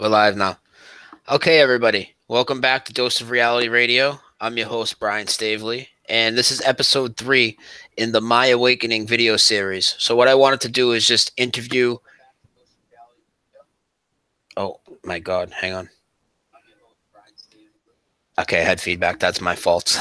We're live now. Okay, everybody. Welcome back to Dose of Reality Radio. I'm your host, Brian Stavely, and this is episode 3 in the My Awakening video series. So what I wanted to do is just interview... Oh, my God. Hang on. Okay, I had feedback. That's my fault.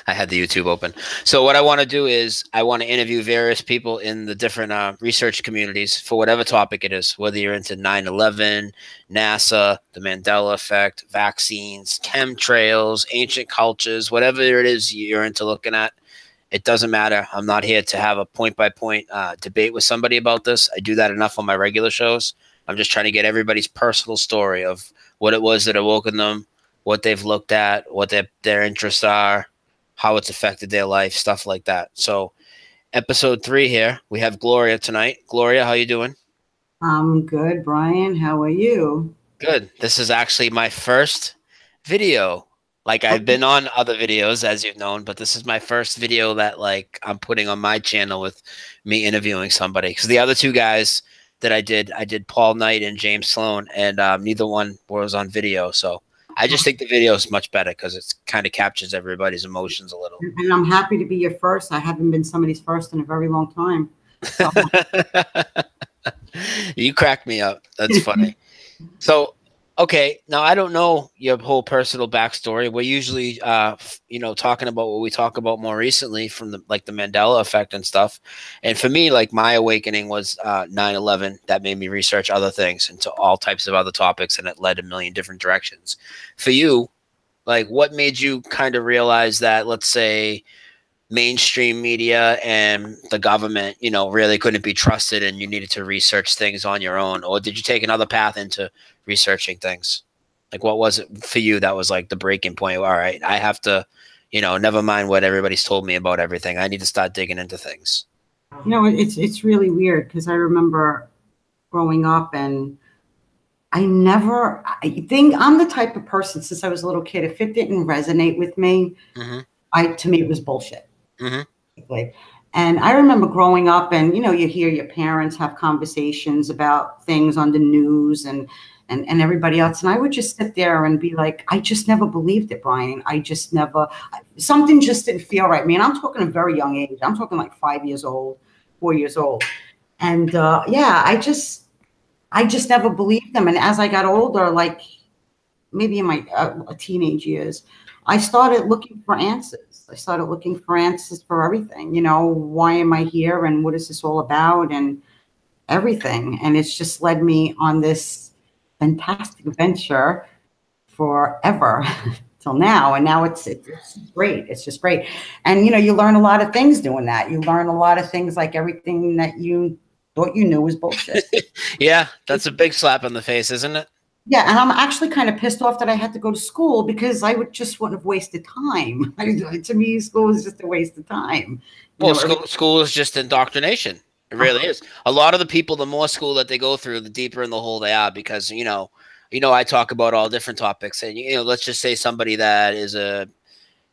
I had the YouTube open. So what I want to do is I want to interview various people in the different research communities for whatever topic it is, whether you're into 9/11, NASA, the Mandela effect, vaccines, chemtrails, ancient cultures, whatever it is you're into looking at. It doesn't matter. I'm not here to have a point-by-point debate with somebody about this. I do that enough on my regular shows. I'm just trying to get everybody's personal story of what it was that awoken them, what they've looked at, what their interests are, how it's affected their life, stuff like that. So episode 3 here, we have Gloria tonight. Gloria, how you doing? I'm good, Brian. How are you? Good. This is actually my first video. Like, I've been on other videos, as you've known, but this is my first video that, like, I'm putting on my channel with me interviewing somebody. Because the other two guys that I did Paul Knight and James Sloan, and neither one was on video. So I just think the video is much better because it kind of captures everybody's emotions a little. And I'm happy to be your first. I haven't been somebody's first in a very long time. So. You cracked me up. That's funny. So, okay, now I don't know your whole personal backstory. We're usually, talking about what we talk about more recently from the Mandela effect and stuff. And for me, like, my awakening was 9/11. That made me research other things into all types of other topics, and it led a million different directions. For you, like, what made you kind of realize that, let's say, mainstream media and the government, really couldn't be trusted and you needed to research things on your own? Or did you take another path into researching things? Like, what was it for you that was like the breaking point? All right, I have to, never mind what everybody's told me about everything. I need to start digging into things. It's really weird because I remember growing up and I think I'm the type of person, since I was a little kid, if it didn't resonate with me, to me it was bullshit. And I remember growing up and, you hear your parents have conversations about things on the news and everybody else. And I would just sit there and be like, I just never believed it, Brian. Something just didn't feel right. I mean, I'm talking a very young age. I'm talking like 5 years old, 4 years old. And I just never believed them. And as I got older, like maybe in my teenage years, I started looking for answers. I started looking for answers for everything. Why am I here and what is this all about and everything? And it's just led me on this fantastic adventure forever till now. And now it's great. It's just great. And, you learn a lot of things doing that. You learn a lot of things, like everything that you thought you knew was bullshit. Yeah, that's a big slap in the face, isn't it? Yeah, and I'm actually kind of pissed off that I had to go to school because I wouldn't have wasted time. To me, school is just a waste of time. Well, school is just indoctrination. It really is. A lot of the people, the more school that they go through, the deeper in the hole they are because, I talk about all different topics. And, let's just say somebody that is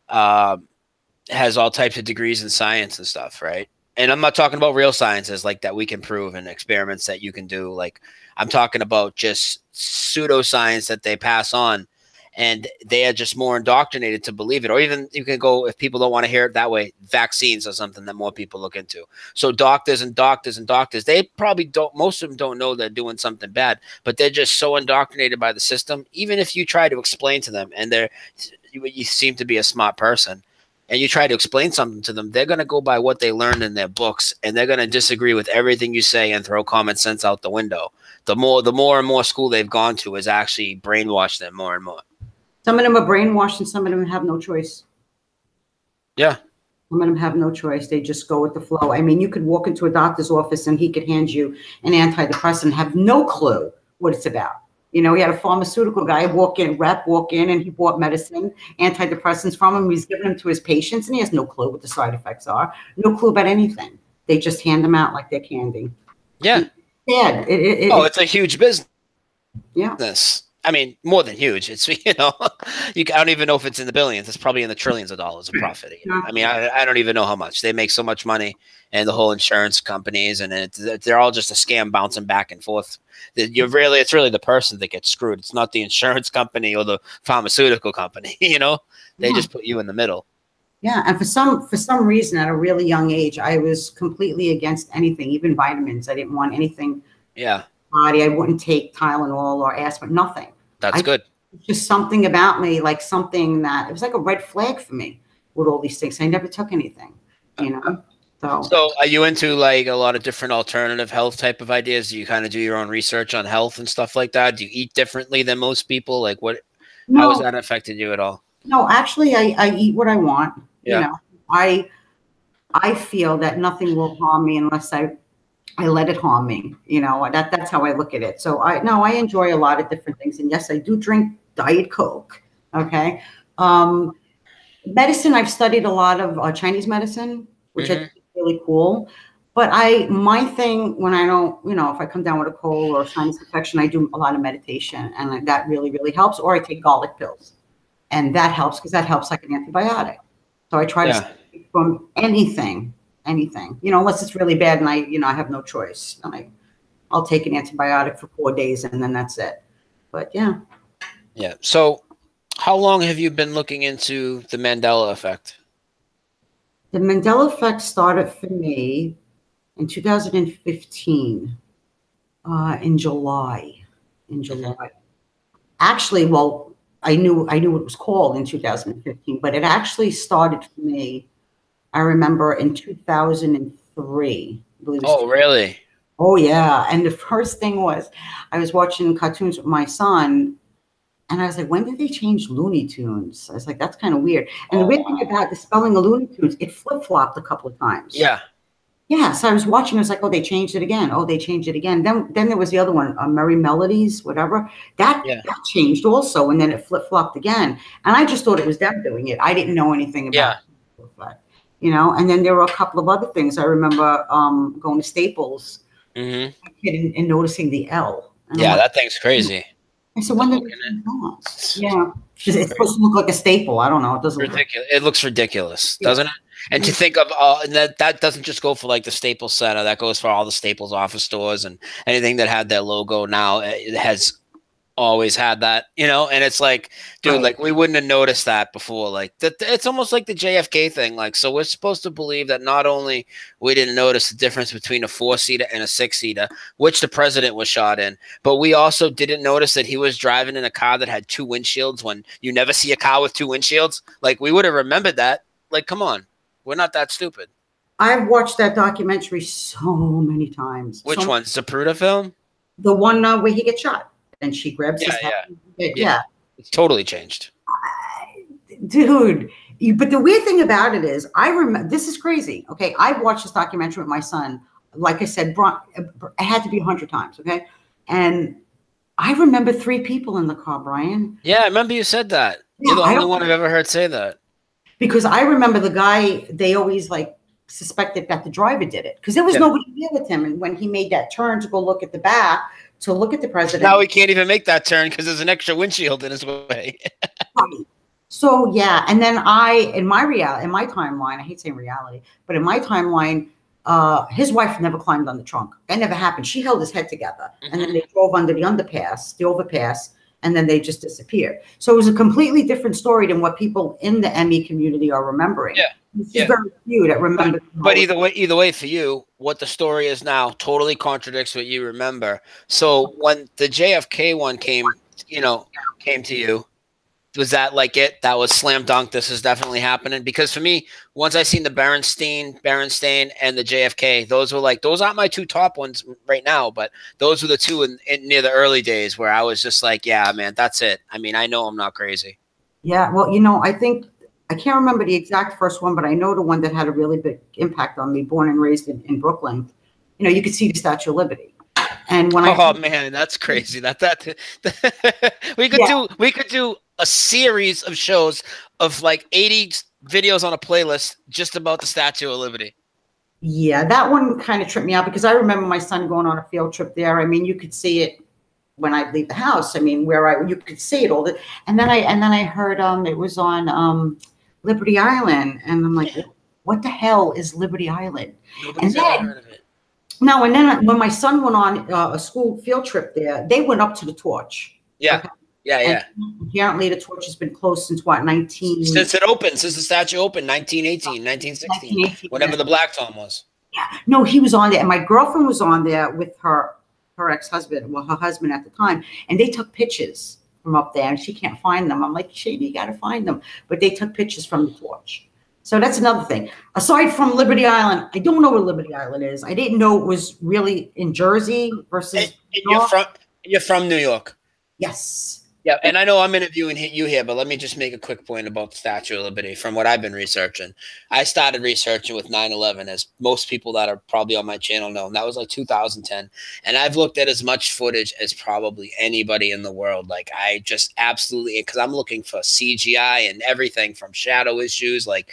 has all types of degrees in science and stuff, right? And I'm not talking about real sciences like that we can prove and experiments that you can do. Like, I'm talking about just pseudoscience that they pass on, and they are just more indoctrinated to believe it. Or even you can go, if people don't want to hear it that way, vaccines are something that more people look into. So doctors, they probably don't, most of them don't know they're doing something bad, but they're just so indoctrinated by the system. Even if you try to explain to them, and you seem to be a smart person, and you try to explain something to them, they're going to go by what they learned in their books, and they're going to disagree with everything you say and throw common sense out the window. The more and more school they've gone to has actually brainwashed them more and more. Some of them are brainwashed and some of them have no choice. Yeah. Some of them have no choice. They just go with the flow. I mean, you could walk into a doctor's office and he could hand you an antidepressant and have no clue what it's about. We had a pharmaceutical guy walk in, and he bought medicine, antidepressants from him. He's giving them to his patients, and he has no clue what the side effects are. No clue about anything. They just hand them out like they're candy. Yeah. Yeah. It's a huge business. Yeah. I mean, more than huge. It's, I don't even know if it's in the billions. It's probably in the trillions of dollars of profit. I mean, I don't even know how much. They make so much money, and the whole insurance companies, and they're all just a scam bouncing back and forth. It's really the person that gets screwed. It's not the insurance company or the pharmaceutical company. They just put you in the middle. Yeah, and for some reason, at a really young age, I was completely against anything, even vitamins. I didn't want anything. Yeah. Body. I wouldn't take Tylenol or aspirin. Nothing. That's good. Just something about me, like something that it was like a red flag for me with all these things. I never took anything. So are you into like a lot of different alternative health type of ideas? Do you kind of do your own research on health and stuff like that? Do you eat differently than most people? Like how has that affected you at all? No, actually I eat what I want. Yeah. I feel that nothing will harm me unless I let it harm me. That's how I look at it. So I enjoy a lot of different things. And yes, I do drink Diet Coke. Okay. Medicine, I've studied a lot of Chinese medicine, which I think is really cool. But my thing when I don't, if I come down with a cold or a sinus infection, I do a lot of meditation, and that really, really helps. Or I take garlic pills, and that helps because that helps like an antibiotic. So I try to stay from anything, unless it's really bad and I have no choice. I'll take an antibiotic for 4 days and then that's it. But yeah. Yeah. So how long have you been looking into the Mandela effect? The Mandela effect started for me in 2015, in July. Actually, well, I knew what it was called in 2015, but it actually started for me, I remember, in 2003. Oh, really? Oh, yeah. And the first thing was I was watching cartoons with my son, and I was like, when did they change Looney Tunes? I was like, that's kind of weird. And the weird thing about the spelling of Looney Tunes, it flip-flopped a couple of times. Yeah. Yeah, so I was watching. I was like, "Oh, they changed it again. Oh, they changed it again." Then there was the other one, Merry Melodies, whatever. That changed also, and then it flip flopped again. And I just thought it was them doing it. I didn't know anything about it, And then there were a couple of other things. I remember going to Staples and noticing the L. And that thing's crazy. I said, "When did it Yeah, it's supposed to look like a staple. I don't know. It doesn't. Ridiculous. It looks ridiculous, doesn't it? And to think of and that doesn't just go for like the Staples Center. That goes for all the Staples office stores and anything that had their logo now. It has always had that, and it's like, dude, like we wouldn't have noticed that before. Like that, it's almost like the JFK thing. Like, so we're supposed to believe that not only we didn't notice the difference between a 4-seater and a 6-seater, which the president was shot in, but we also didn't notice that he was driving in a car that had 2 windshields when you never see a car with 2 windshields. Like we would have remembered that. Like, come on. We're not that stupid. I've watched that documentary so many times. Which one? Zapruder film? The one where he gets shot and she grabs his head. Yeah. It's totally changed. Dude. But the weird thing about it is, I remember, this is crazy. Okay. I've watched this documentary with my son. Like I said, it had to be 100 times. Okay. And I remember 3 people in the car, Brian. Yeah. I remember you said that. You're the only one I've ever heard say that. Because I remember the guy, they always like suspected that the driver did it because there was nobody there with him. And when he made that turn to go look at the back, to look at the president. Now he can't even make that turn because there's an extra windshield in his way. So, yeah. And then in my timeline, I hate saying reality, but in my timeline, his wife never climbed on the trunk. That never happened. She held his head together. And then they drove under the overpass. And then they just disappeared. So it was a completely different story than what people in the Emmy community are remembering. Yeah. It's very few that remember. But either way, for you, what the story is now totally contradicts what you remember. So when the JFK one came to you, was that like it? That was slam dunk. This is definitely happening. Because for me, once I seen the Berenstain and the JFK, those aren't my 2 top ones right now, but those were the 2 in near the early days where I was just like, yeah, man, that's it. I mean, I know I'm not crazy. Yeah. Well, I think I can't remember the exact first one, but I know the one that had a really big impact on me, born and raised in Brooklyn. You could see the Statue of Liberty. And when man, that's crazy. We could do a series of shows of like 80 videos on a playlist just about the Statue of Liberty. Yeah, that one kind of tripped me out because I remember my son going on a field trip there. I mean, you could see it when I leave the house. I mean, you could see it all. And then I heard it was on Liberty Island, and I'm like, what the hell is Liberty Island? Nobody's ever heard of it. No, and then when my son went on a school field trip there, they went up to the torch. Yeah. Okay? Yeah. And apparently the torch has been closed since what, Since it opened, since the statue opened, 1918, 1916, whatever the Black Tom was. Yeah. No, he was on there, and my girlfriend was on there with her ex-husband, well, her husband at the time, and they took pictures from up there, and she can't find them. I'm like, Shady, you got to find them. But they took pictures from the torch. So that's another thing. Aside from Liberty Island, I don't know where Liberty Island is. I didn't know it was really in Jersey versus You're from New York. Yes. Yeah, and I know I'm interviewing you here, but let me just make a quick point about the Statue of Liberty from what I've been researching. I started researching with 9/11, as most people that are probably on my channel know. And that was like 2010. And I've looked at as much footage as probably anybody in the world. Like, I just absolutely, because I'm looking for CGI and everything from shadow issues, like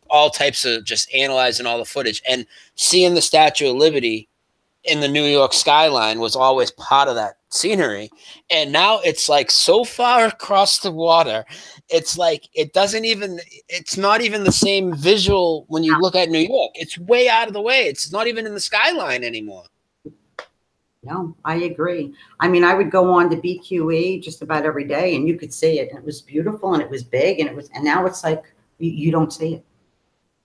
all types of just analyzing all the footage. And seeing the Statue of Liberty in the New York skyline was always part of that scenery. And now it's like so far across the water, it's like it's not even the same visual when you look at New York. It's way out of the way. It's not even in the skyline anymore. No, I agree. I mean, I would go on to BQE just about every day and you could see it. And it was beautiful and it was big and now it's like you don't see it.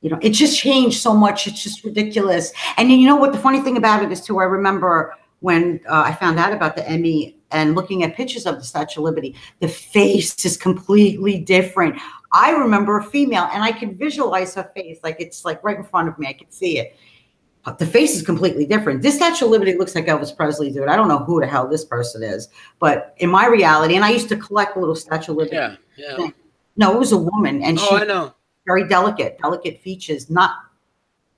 You know, it just changed so much. It's just ridiculous. And you know what the funny thing about it is too, I remember when I found out about the Emmy and looking at pictures of the Statue of Liberty, the face is completely different. I remember a female and I could visualize her face. Like it's like right in front of me. I could see it. But the face is completely different. This Statue of Liberty looks like Elvis Presley, dude. I don't know who the hell this person is, but in my reality, and I used to collect little Statue of Liberty. Yeah. No, it was a woman. And I know. Very delicate features, not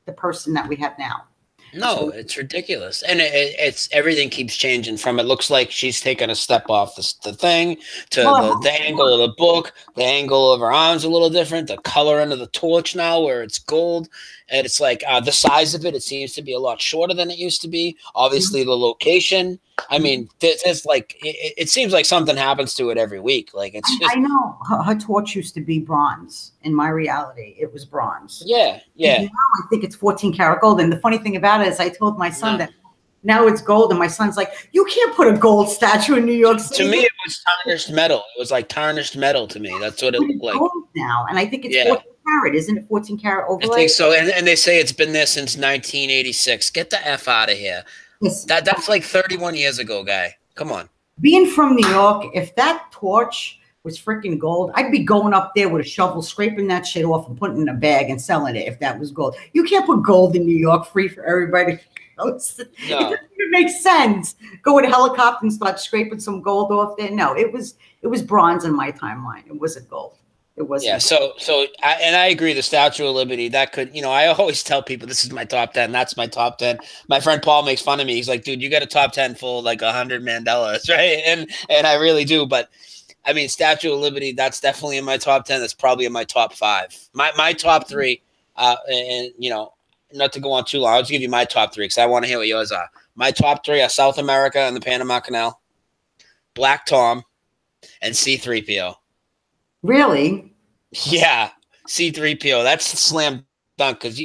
the person that we have now. No, it's ridiculous. And it's everything keeps changing from it looks like she's taken a step off the thing to the angle of the book, the angle of her arms a little different, the color under the torch now where it's gold. And it's like the size of it seems to be a lot shorter than it used to be. Obviously, the location. I mean, it's like it seems like something happens to it every week. Like it's just, I know her torch used to be bronze. In my reality, it was bronze. Yeah. Now I think it's 14 karat gold. And the funny thing about it is, I told my son that now it's gold, and my son's like, "You can't put a gold statue in New York City." To me, it was tarnished metal. It was like tarnished metal to me. That's what it looked like. Gold now, and I think it's 14 karat. Isn't it 14 karat overlay? I think so. And they say it's been there since 1986. Get the F out of here. Yes. That's like 31 years ago, guy. Come on. Being from New York, if that torch was freaking gold, I'd be going up there with a shovel, scraping that shit off and putting it in a bag and selling it if that was gold. You can't put gold in New York free for everybody. It doesn't even make sense. Go with a helicopter and start scraping some gold off there. No, it was bronze in my timeline. It wasn't gold. It wasn't. Yeah, so I agree. The Statue of Liberty, that could, I always tell people this is my top 10. That's my top 10. My friend Paul makes fun of me. He's like, dude, you got a top 10 full of like 100 Mandelas, right? And I really do. But I mean, Statue of Liberty, that's definitely in my top 10. That's probably in my top 5. My top 3, and not to go on too long, I'll just give you my top 3 because I want to hear what yours are. My top 3 are South America and the Panama Canal, Black Tom, and C-3PO. Really? Yeah, C-3PO. That's a slam dunk because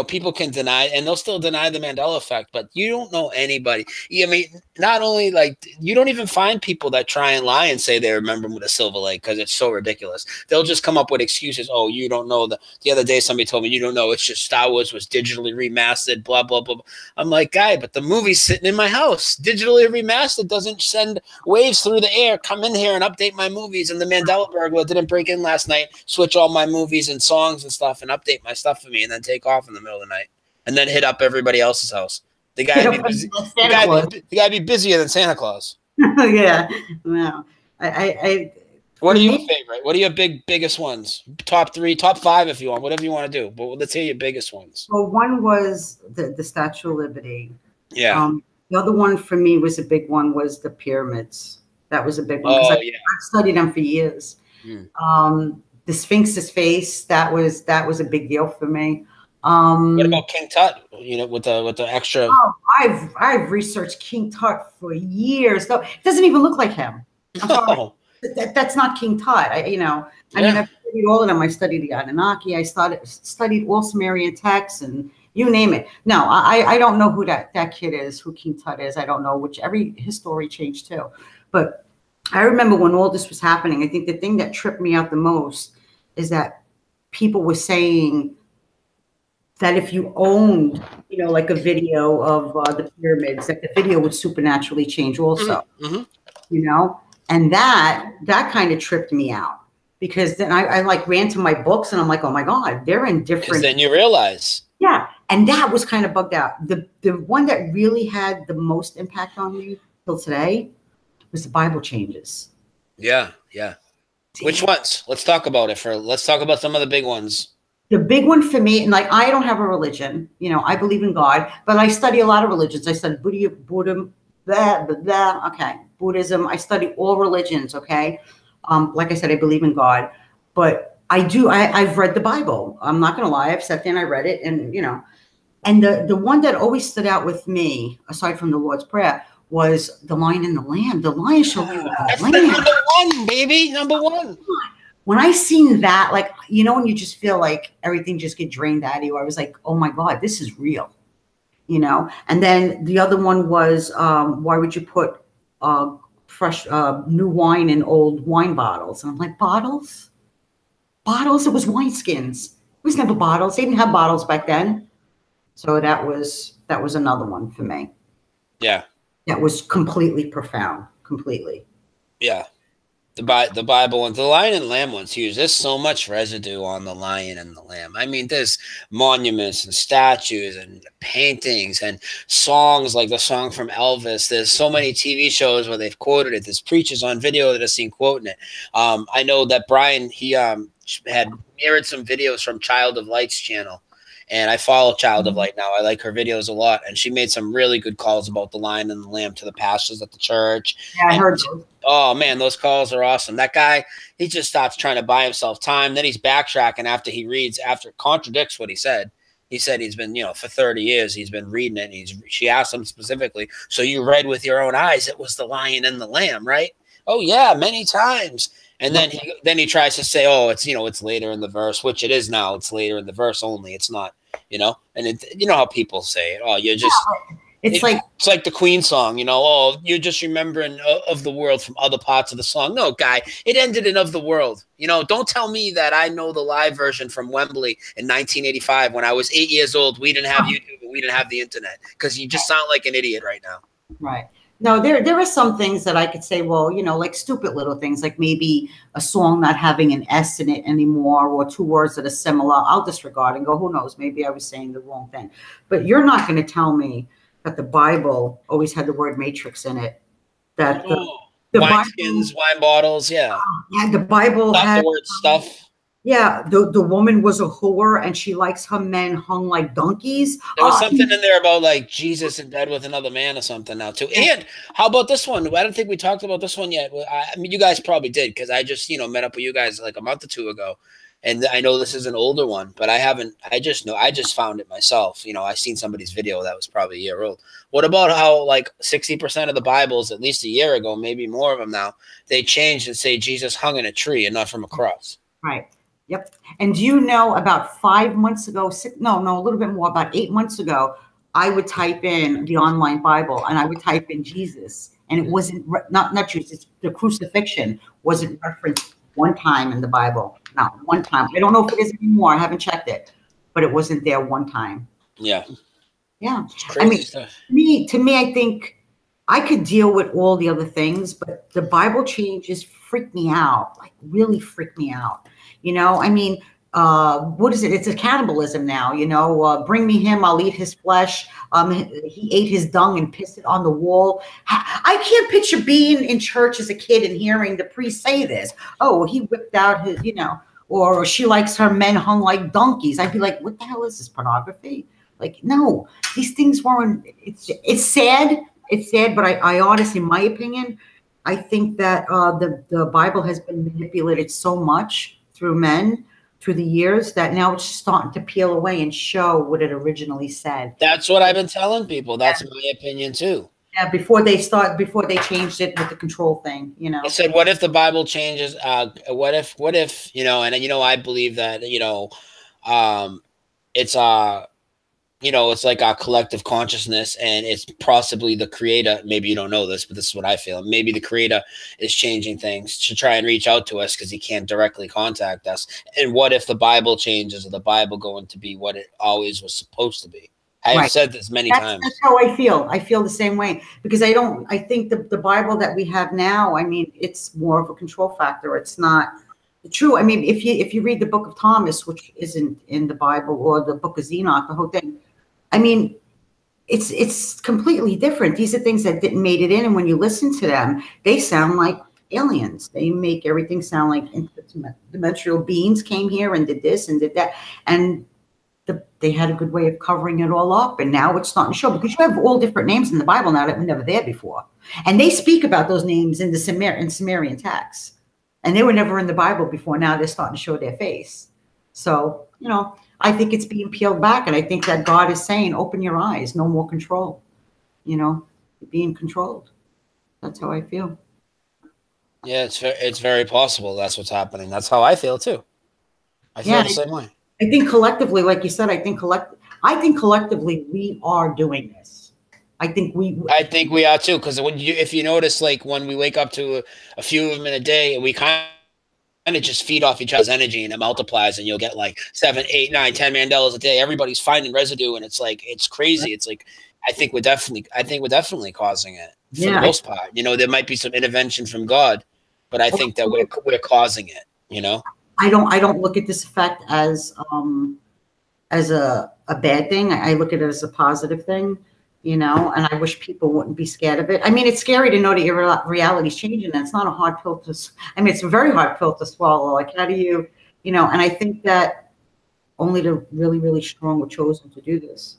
people can deny, and they'll still deny the Mandela effect, but you don't know anybody. I mean, not only like you don't even find people that try and lie and say they remember with a Silver Lake because it's so ridiculous. They'll just come up with excuses. Oh, you don't know the other day somebody told me you don't know. It's just Star Wars was digitally remastered. Blah blah blah. I'm like, guy, but the movie's sitting in my house, digitally remastered. Doesn't send waves through the air. Come in here and update my movies. And the Mandela burglar didn't break in last night, switch all my movies and songs and stuff, and update my stuff for me. And then take off in the middle of the night and then hit up everybody else's house. The guy be busy. The guy be busier than Santa Claus. Yeah. Wow. What are your favorite? What are your biggest ones? Top 3, top 5 if you want, whatever you want to do. But let's hear your biggest ones. Well, one was the Statue of Liberty. Yeah. The other one for me was a big one was the pyramids. That was a big one. Oh, I've studied them for years. The Sphinx's face, that was a big deal for me. What about King Tut? You know, with the extra. Oh, I've researched King Tut for years. Though it doesn't even look like him. I'm sorry. Oh, That's not King Tut. I mean, yeah. I've studied all of them. I studied the Anunnaki. I studied all Sumerian texts, and you name it. No, I don't know who that kid is, who King Tut is. I don't know, which every his story changed too. But I remember when all this was happening, I think the thing that tripped me out the most is that people were saying that if you owned, you know, like a video of the pyramids, that the video would supernaturally change also, you know? And that kind of tripped me out, because then I like ran to my books and I'm like, oh my God, they're in different. Then you realize. Yeah. And that was kind of bugged out. The one that really had the most impact on me till today was the Bible changes. Yeah. Yeah. Which ones? Let's talk about it. Let's talk about some of the big ones. The big one for me, and like, I don't have a religion, you know, I believe in God, but I study a lot of religions. I study Buddhism, okay, Buddhism. I study all religions, okay? Like I said, I believe in God, but I've read the Bible. I'm not going to lie. I've sat there and I read it, and, you know, and the one that always stood out with me, aside from the Lord's Prayer, was the Lion and the Lamb. The Lion shall be That's the number one, baby. Number one. When I seen that, like, you know, when you just feel like everything just get drained out of you, I was like, oh my God, this is real, you know? And then the other one was, why would you put fresh new wine in old wine bottles? And I'm like, bottles? Bottles? It was wineskins. It was never bottles. They didn't have bottles back then. So that was another one for me. Yeah. That was completely profound, completely. Yeah. The Bible and the Lion and Lamb one's huge. There's so much residue on the Lion and the Lamb. I mean, there's monuments and statues and paintings and songs, like the song from Elvis. There's so many TV shows where they've quoted it. There's preachers on video that have seen quoting it. I know that Brian, he had mirrored some videos from Child of Light's channel. And I follow Child of Light now. I like her videos a lot. And she made some really good calls about the Lion and the Lamb to the pastors at the church. Yeah, I heard those. Oh, man, those calls are awesome. That guy, he just stops trying to buy himself time. Then he's backtracking after it contradicts what he said. He said he's been, you know, for 30 years, he's been reading it. And she asked him specifically, so you read with your own eyes, it was the Lion and the Lamb, right? Oh, yeah, many times. And then he tries to say, oh, it's, you know, it's later in the verse, which it is now. It's later in the verse only. It's not, you know, and you know how people say it. Oh, you're just, it's like the Queen song, you know, oh, you're just remembering of the world from other parts of the song. No, guy, it ended in of the world. You know, don't tell me that I know the live version from Wembley in 1985 when I was 8 years old. We didn't have YouTube and we didn't have the internet, because you just sound like an idiot right now. Right. No, there are some things that I could say, well, you know, like stupid little things, like maybe a song not having an S in it anymore, or two words that are similar. I'll disregard and go, who knows? Maybe I was saying the wrong thing. But you're not going to tell me that the Bible always had the word matrix in it. That the wineskins, wine bottles, yeah. Yeah, the Bible had the word stuff. Yeah, the woman was a whore and she likes her men hung like donkeys. There was something in there about like Jesus in bed with another man or something now too. And how about this one? I don't think we talked about this one yet. I mean, you guys probably did, because I just, you know, met up with you guys like a month or two ago. And I know this is an older one, but I just found it myself. You know, I seen somebody's video that was probably a year old. What about how like 60% of the Bibles, at least a year ago, maybe more of them now, they changed and say Jesus hung in a tree and not from a cross. Right. Yep. And do you know, about 5 months ago, a little bit more, about 8 months ago, I would type in the online Bible and I would type in Jesus, and it wasn't not Jesus. The crucifixion wasn't referenced one time in the Bible. Not one time. I don't know if it is anymore. I haven't checked it, but it wasn't there one time. Yeah. Yeah. I mean, to me, I think I could deal with all the other things, but the Bible changes freak me out, like really freak me out. You know, I mean, what is it? It's a cannibalism now, you know, bring me him, I'll eat his flesh. He ate his dung and pissed it on the wall. I can't picture being in church as a kid and hearing the priest say this. Oh, he whipped out his, you know, or she likes her men hung like donkeys. I'd be like, what the hell is this, pornography? Like, no, these things weren't, it's sad. It's sad, but I honestly, in my opinion, I think that the Bible has been manipulated so much through men through the years that now it's starting to peel away and show what it originally said. That's what I've been telling people. That's my opinion too. Yeah, before they changed it with the control thing, you know. I said, what if the Bible changes? What if, you know, and you know, I believe that, you know, it's you know, it's like our collective consciousness, and it's possibly the creator. Maybe you don't know this, but this is what I feel. Maybe the creator is changing things to try and reach out to us because he can't directly contact us. And what if the Bible changes, or the Bible going to be what it always was supposed to be? I've said this many times. That's how I feel. I feel the same way, because I think the Bible that we have now, I mean, it's more of a control factor. It's not true. I mean, if you read the book of Thomas, which isn't in the Bible, or the book of Enoch, the whole thing, I mean, it's completely different. These are things that didn't made it in, and when you listen to them, they sound like aliens. They make everything sound like interdimensional beings came here and did this and did that, and they had a good way of covering it all up. And now it's starting to show, because you have all different names in the Bible now that were never there before, and they speak about those names in the Sumerian texts, and they were never in the Bible before. Now they're starting to show their face. So, you know, I think it's being peeled back, and I think that God is saying, open your eyes, no more control. You know, being controlled. That's how I feel. Yeah, it's very possible that's what's happening. That's how I feel too. I feel the same way. I think collectively, like you said, I think collectively we are doing this. I think we are too, because if you notice, like when we wake up to a few of them in a day, we kind of just feed off each other's energy, and it multiplies, and you'll get like 7, 8, 9, 10 Mandelas a day. Everybody's finding residue, and it's like, it's crazy. It's like, I think we're definitely causing it for the most part. You know, there might be some intervention from God, but I think that we're causing it, you know? I don't look at this effect as a bad thing. I look at it as a positive thing, you know, and I wish people wouldn't be scared of it. I mean, it's scary to know that your reality is changing, and it's not a hard pill to, I mean, it's a very hard pill to swallow. Like, how do you know, and I think that only the really, really strong were chosen to do this.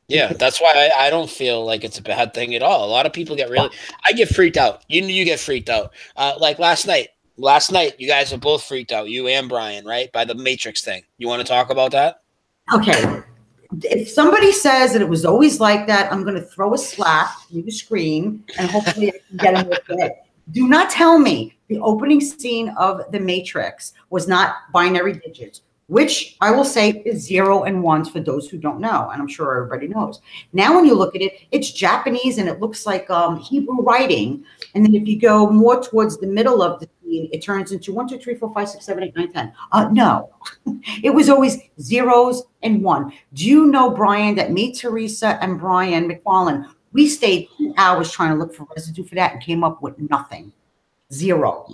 Yeah, that's why I don't feel like it's a bad thing at all. A lot of people I get freaked out. You get freaked out. Like last night, you guys are both freaked out, you and Brian, right? By the Matrix thing. You want to talk about that? Okay. If somebody says that it was always like that, I'm going to throw a slap through the screen, and hopefully I can get him with it. Do not tell me the opening scene of The Matrix was not binary digits, which I will say is 0 and 1s for those who don't know, and I'm sure everybody knows. Now, when you look at it, it's Japanese, and it looks like Hebrew writing. And then if you go more towards the middle of the scene, it turns into 1, 2, 3, 4, 5, 6, 7, 8, 9, 10. No, it was always 0s and 1. Do you know, Brian, that me, Theresa, and Brian McFarlane, we stayed 2 hours trying to look for residue for that and came up with nothing. 0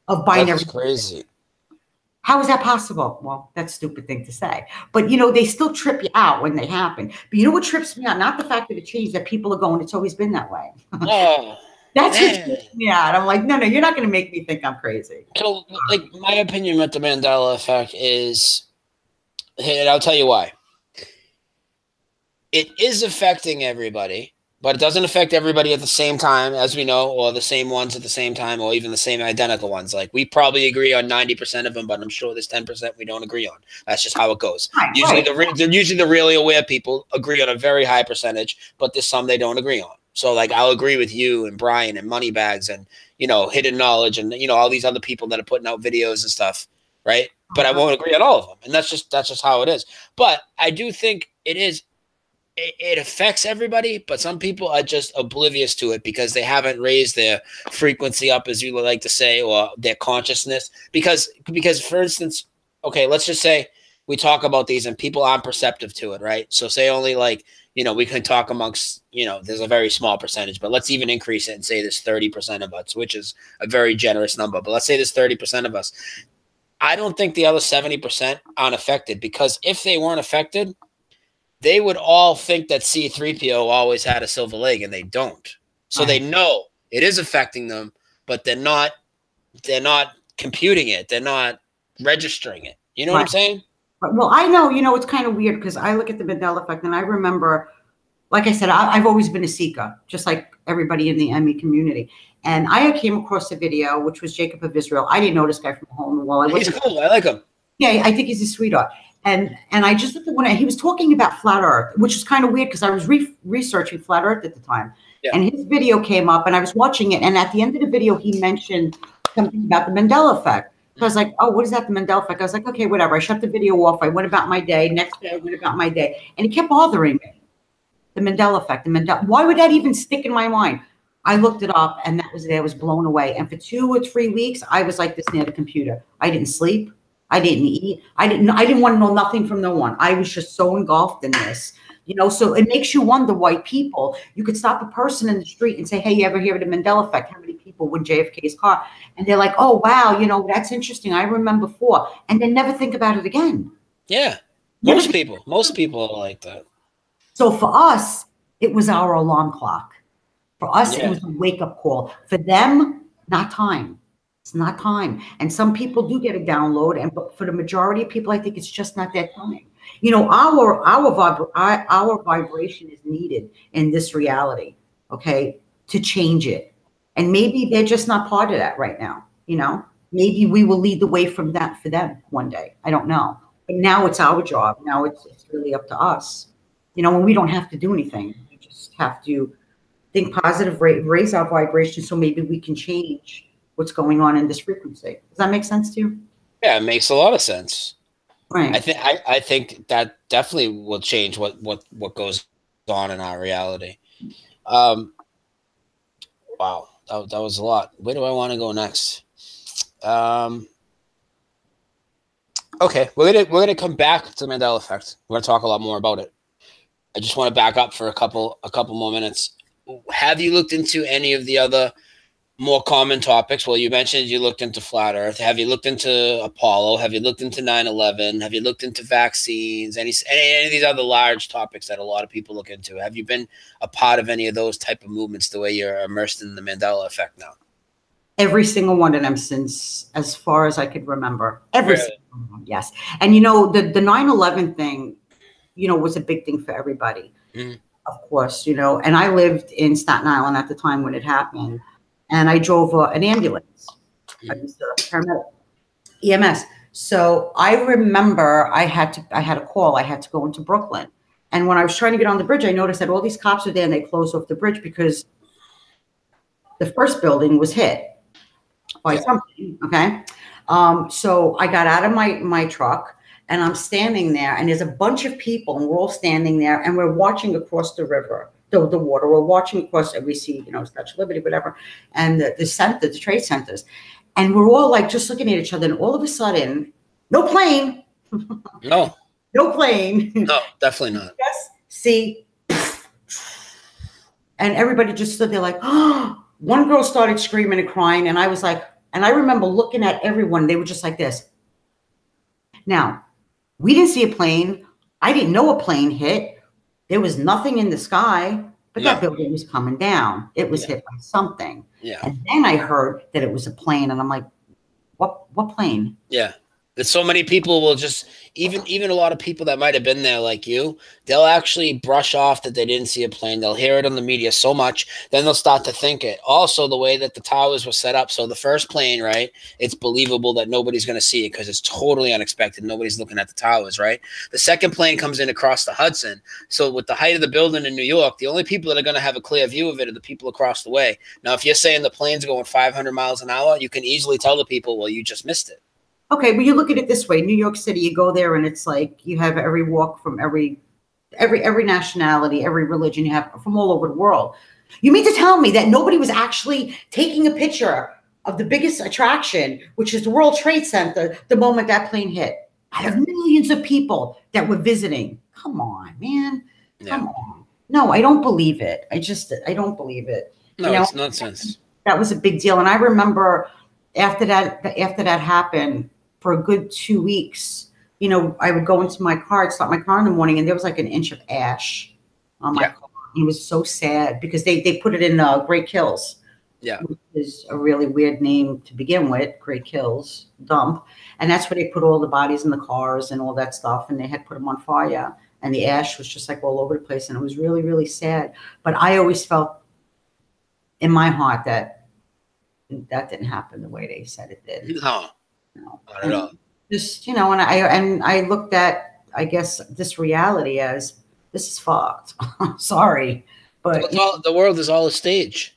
of binary. That's crazy. How is that possible? Well, that's a stupid thing to say. But, you know, they still trip you out when they happen. But you know what trips me out? Not the fact that it changed, that people are going, it's always been that way. Oh, that's what trips me out. I'm like, no, you're not going to make me think I'm crazy. So, like, my opinion with the Mandela effect is, and I'll tell you why. It is affecting everybody, but it doesn't affect everybody at the same time, as we know, or the same ones at the same time, or even the same identical ones. Like, we probably agree on 90% of them, but I'm sure there's 10% we don't agree on. That's just how it goes. Right, usually the really aware people agree on a very high percentage, but there's some they don't agree on. So, like, I'll agree with you and Brian and Moneybags and, you know, Hidden Knowledge and, you know, all these other people that are putting out videos and stuff, right? But I won't agree on all of them, and that's just how it is. But I do think it affects everybody, but some people are just oblivious to it because they haven't raised their frequency up, as you would like to say, or their consciousness. Because for instance, okay, let's just say we talk about these and people aren't perceptive to it, right? So say only, like, you know, we can talk amongst, you know, there's a very small percentage, but let's even increase it and say there's 30% of us, which is a very generous number. But let's say there's 30% of us. I don't think the other 70% aren't affected, because if they weren't affected, they would all think that C-3PO always had a silver leg, and they don't. So they know it is affecting them, but they're not computing it. They're not registering it. You know what I'm saying? Well, I know, you know, it's kind of weird because I look at the Mandela effect and I remember, like I said, I've always been a seeker, just like everybody in the ME community. And I came across a video, which was Jacob of Israel. I didn't know this guy from a hole in the wall. He's cool. I like him. Yeah, I think he's a sweetheart. And I just looked at when he was talking about flat Earth, which is kind of weird because I was researching flat Earth at the time. Yeah. And his video came up and I was watching it. And at the end of the video, he mentioned something about the Mandela effect. So I was like, oh, what is that, the Mandela effect? I was like, okay, whatever. I shut the video off. I went about my day. Next day, I went about my day. And it kept bothering me. The Mandela effect, the Mandela. Why would that even stick in my mind? I looked it up and that was it. I was blown away. And for 2 or 3 weeks, I was like this near the computer. I didn't sleep. I didn't eat. I didn't want to know nothing from no one. I was just so engulfed in this, you know, so it makes you wonder why people, you could stop a person in the street and say, hey, you ever hear of the Mandela effect? How many people were in JFK's car? And they're like, oh, wow, you know, that's interesting. I remember before. And then never think about it again. Yeah. Most people are like that. So for us, it was our alarm clock. For us, it was a wake-up call. For them, not time. It's not time. And some people do get a download, but for the majority of people, I think it's just not that time. You know, our vibration is needed in this reality, okay, to change it. And maybe they're just not part of that right now, you know. Maybe we will lead the way from that for them one day. I don't know. But now it's our job. Now it's really up to us. You know, and we don't have to do anything. We just have to think positive, raise our vibration so maybe we can change what's going on in this frequency. Does that make sense to you? Yeah, it makes a lot of sense. Right. I think that definitely will change what goes on in our reality. Wow, that was a lot. Where do I want to go next? Okay, we're gonna come back to the Mandela effect. We're gonna talk a lot more about it. I just want to back up for a couple more minutes. Have you looked into any of the other more common topics? Well, you mentioned you looked into flat Earth. Have you looked into Apollo? Have you looked into 9/11? Have you looked into vaccines? Any of these other large topics that a lot of people look into? Have you been a part of any of those type of movements the way you're immersed in the Mandela effect now? Every single one of them since as far as I could remember. Every single one, yes. And, you know, the 9/11 thing, you know, was a big thing for everybody, of course, you know, and I lived in Staten Island at the time when it happened. And I drove an ambulance. I was a paramedic, EMS. So I remember I had a call. I had to go into Brooklyn. And when I was trying to get on the bridge, I noticed that all these cops were there and they closed off the bridge because the first building was hit by something, okay? So I got out of my truck and I'm standing there and there's a bunch of people and we're all standing there and we're watching across the river. The water. We're watching across, and we see, you know, Statue of Liberty, whatever, and the trade centers, and we're all like just looking at each other. And all of a sudden, no plane, no plane, no, definitely not. Yes, see, and everybody just stood there like, oh. One girl started screaming and crying, and I was like, and I remember looking at everyone. They were just like this. Now, we didn't see a plane. I didn't know a plane hit. There was nothing in the sky, but that building was coming down. It was hit by something. Yeah. And then I heard that it was a plane, and I'm like, what plane? Yeah. That so many people will just, even a lot of people that might have been there like you, they'll actually brush off that they didn't see a plane. They'll hear it on the media so much, then they'll start to think it. Also, the way that the towers were set up, so the first plane, right, it's believable that nobody's going to see it because it's totally unexpected. Nobody's looking at the towers, right? The second plane comes in across the Hudson. So with the height of the building in New York, the only people that are going to have a clear view of it are the people across the way. Now, if you're saying the plane's going 500 miles an hour, you can easily tell the people, well, you just missed it. Okay, but you look at it this way: New York City, you go there, and it's like you have every walk from every nationality, every religion. You have from all over the world. You mean to tell me that nobody was actually taking a picture of the biggest attraction, which is the World Trade Center, the moment that plane hit? Out of millions of people that were visiting. Come on, man. Come on. No, I don't believe it. I don't believe it. No, it's nonsense. That was a big deal, and I remember after that happened. For a good 2 weeks, you know, I would go into my car, I'd start my car in the morning, and there was like an inch of ash on my car. It was so sad because they put it in Great Kills. Yeah. Which is a really weird name to begin with, Great Kills dump. And that's where they put all the bodies in the cars and all that stuff. And they had put them on fire. And the ash was just like all over the place. And it was really, really sad. But I always felt in my heart that didn't happen the way they said it did. No. No, not at all. just, you know, and I looked at, I guess, this reality as this is fucked. Sorry, but the world is all a stage.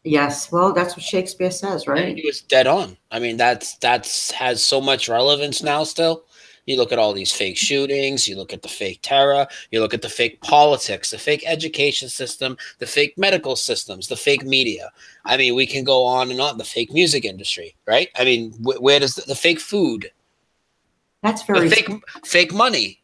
yes, well, that's what Shakespeare says, right? And he was dead on. I mean, that's has so much relevance now still. You look at all these fake shootings, you look at the fake terror, you look at the fake politics, the fake education system, the fake medical systems, the fake media. I mean, we can go on and on. The fake music industry, right? I mean, where does the fake food? That's very fake money.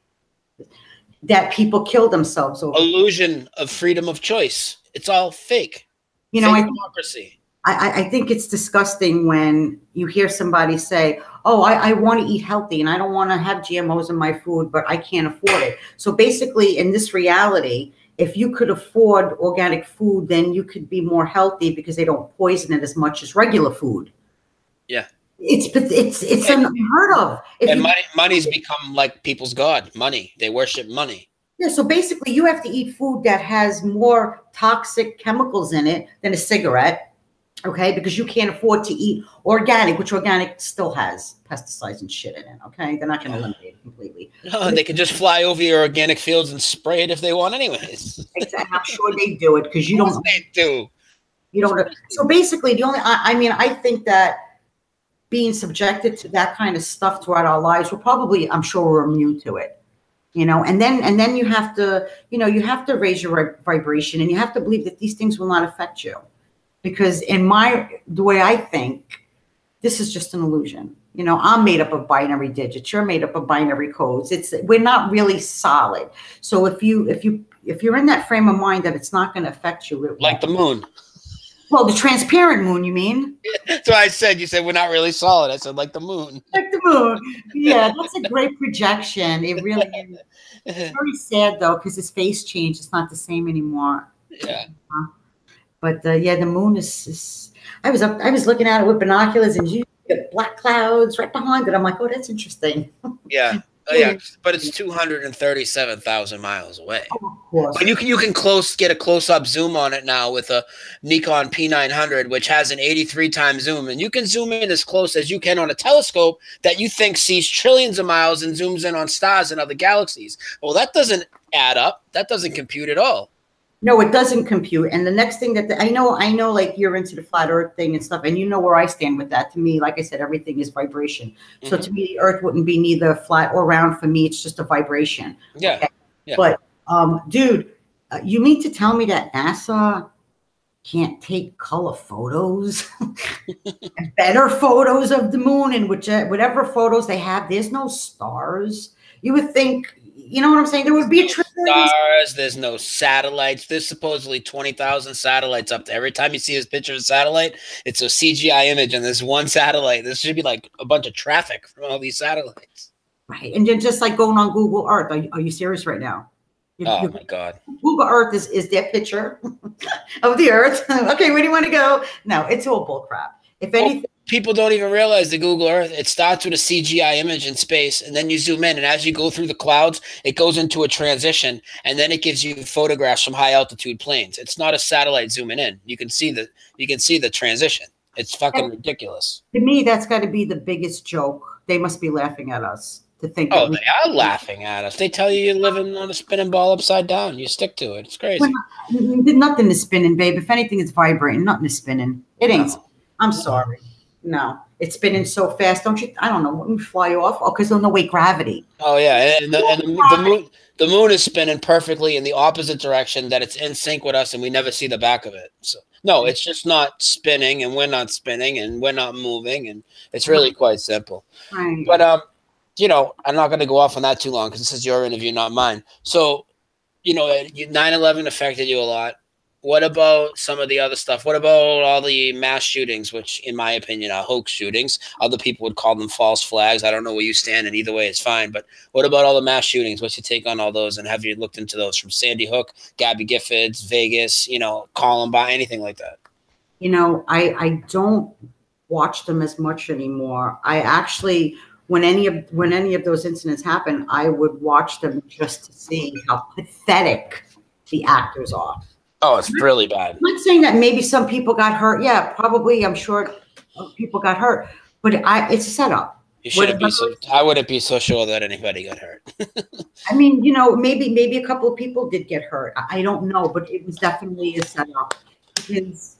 That people kill themselves over. Illusion of freedom of choice. It's all fake. You know, democracy. I think it's disgusting when you hear somebody say, oh, I want to eat healthy and I don't want to have GMOs in my food, but I can't afford it. So basically, in this reality, if you could afford organic food, then you could be more healthy because they don't poison it as much as regular food. Yeah. It's unheard of. And money's become like people's god. Money. They worship money. Yeah, so basically you have to eat food that has more toxic chemicals in it than a cigarette. Okay, because you can't afford to eat organic, which organic still has pesticides and shit in it. Okay, they're not going to eliminate it completely. No, they can just fly over your organic fields and spray it if they want, anyways. Exactly. I'm sure they do it because you don't. They do. You don't. So basically, the only. I mean, I think that being subjected to that kind of stuff throughout our lives, I'm sure we're immune to it. You know, and then you have to, you know, you have to raise your vibration, and you have to believe that these things will not affect you. Because the way I think, this is just an illusion. You know, I'm made up of binary digits. You're made up of binary codes. We're not really solid. So if you're in that frame of mind that it's not going to affect you, like the moon. Well, the transparent moon, you mean? That's what I said. You said we're not really solid. I said like the moon. Like the moon. Yeah, that's a great projection. It really is. It's very sad though, because his face changed. It's not the same anymore. Yeah. But yeah, the moon is. I was looking at it with binoculars, and you get black clouds right behind it. I'm like, oh, that's interesting. Yeah, yeah, but it's 237,000 miles away. Oh, of course. But you can get a close up zoom on it now with a Nikon P900, which has an 83 times zoom, and you can zoom in as close as you can on a telescope that you think sees trillions of miles and zooms in on stars and other galaxies. Well, that doesn't add up. That doesn't compute at all. No, it doesn't compute. And the next thing that I know, like you're into the flat earth thing and stuff, and you know where I stand with that. To me, like I said, everything is vibration. Mm-hmm. So to me, the earth wouldn't be neither flat or round for me. It's just a vibration. Yeah. Okay? Yeah. But dude, you mean to tell me that NASA can't take color photos, better photos of the moon, and whatever photos they have, there's no stars. You would think, you know what I'm saying? There would be a stars. There's no satellites. There's supposedly 20,000 satellites up there. Every time you see this picture of a satellite, it's a CGI image, and there's one satellite. This should be like a bunch of traffic from all these satellites. Right, and then just like going on Google Earth. Are you serious right now? Oh my God! Google Earth is their picture of the Earth. Okay, where do you want to go? No, it's all bull crap. If anything. People don't even realize the Google Earth. It starts with a CGI image in space, and then you zoom in, and as you go through the clouds, it goes into a transition, and then it gives you photographs from high altitude planes. It's not a satellite zooming in. You can see the transition. It's fucking ridiculous. To me, that's got to be the biggest joke. They must be laughing at us to think. Oh, they are laughing at us. They tell you you're living on a spinning ball upside down. You stick to it. It's crazy. Nothing is spinning, babe. If anything, it's vibrating. Nothing is spinning. It ain't. No. I'm sorry. No, it's spinning so fast. Don't you? I don't know. Wouldn't fly you off? Oh, because there's no weight gravity. Oh yeah, and the moon is spinning perfectly in the opposite direction, that it's in sync with us, and we never see the back of it. So no, it's just not spinning, and we're not spinning, and we're not moving, and it's really quite simple. Right. But you know, I'm not going to go off on that too long because this is your interview, not mine. So, you know, 9/11 affected you a lot. What about some of the other stuff? What about all the mass shootings, which in my opinion are hoax shootings? Other people would call them false flags. I don't know where you stand, and either way it's fine. But what about all the mass shootings? What's your take on all those? And have you looked into those from Sandy Hook, Gabby Giffords, Vegas, you know, Columbine, anything like that? You know, I don't watch them as much anymore. I actually, when any of those incidents happen, I would watch them just to see how pathetic the actors are. Oh, it's really bad. I'm not saying that maybe some people got hurt. Yeah, probably. I'm sure people got hurt. But it's a setup. You shouldn't be so. I wouldn't be so sure that anybody got hurt. I mean, you know, maybe a couple of people did get hurt. I don't know, but it was definitely a setup because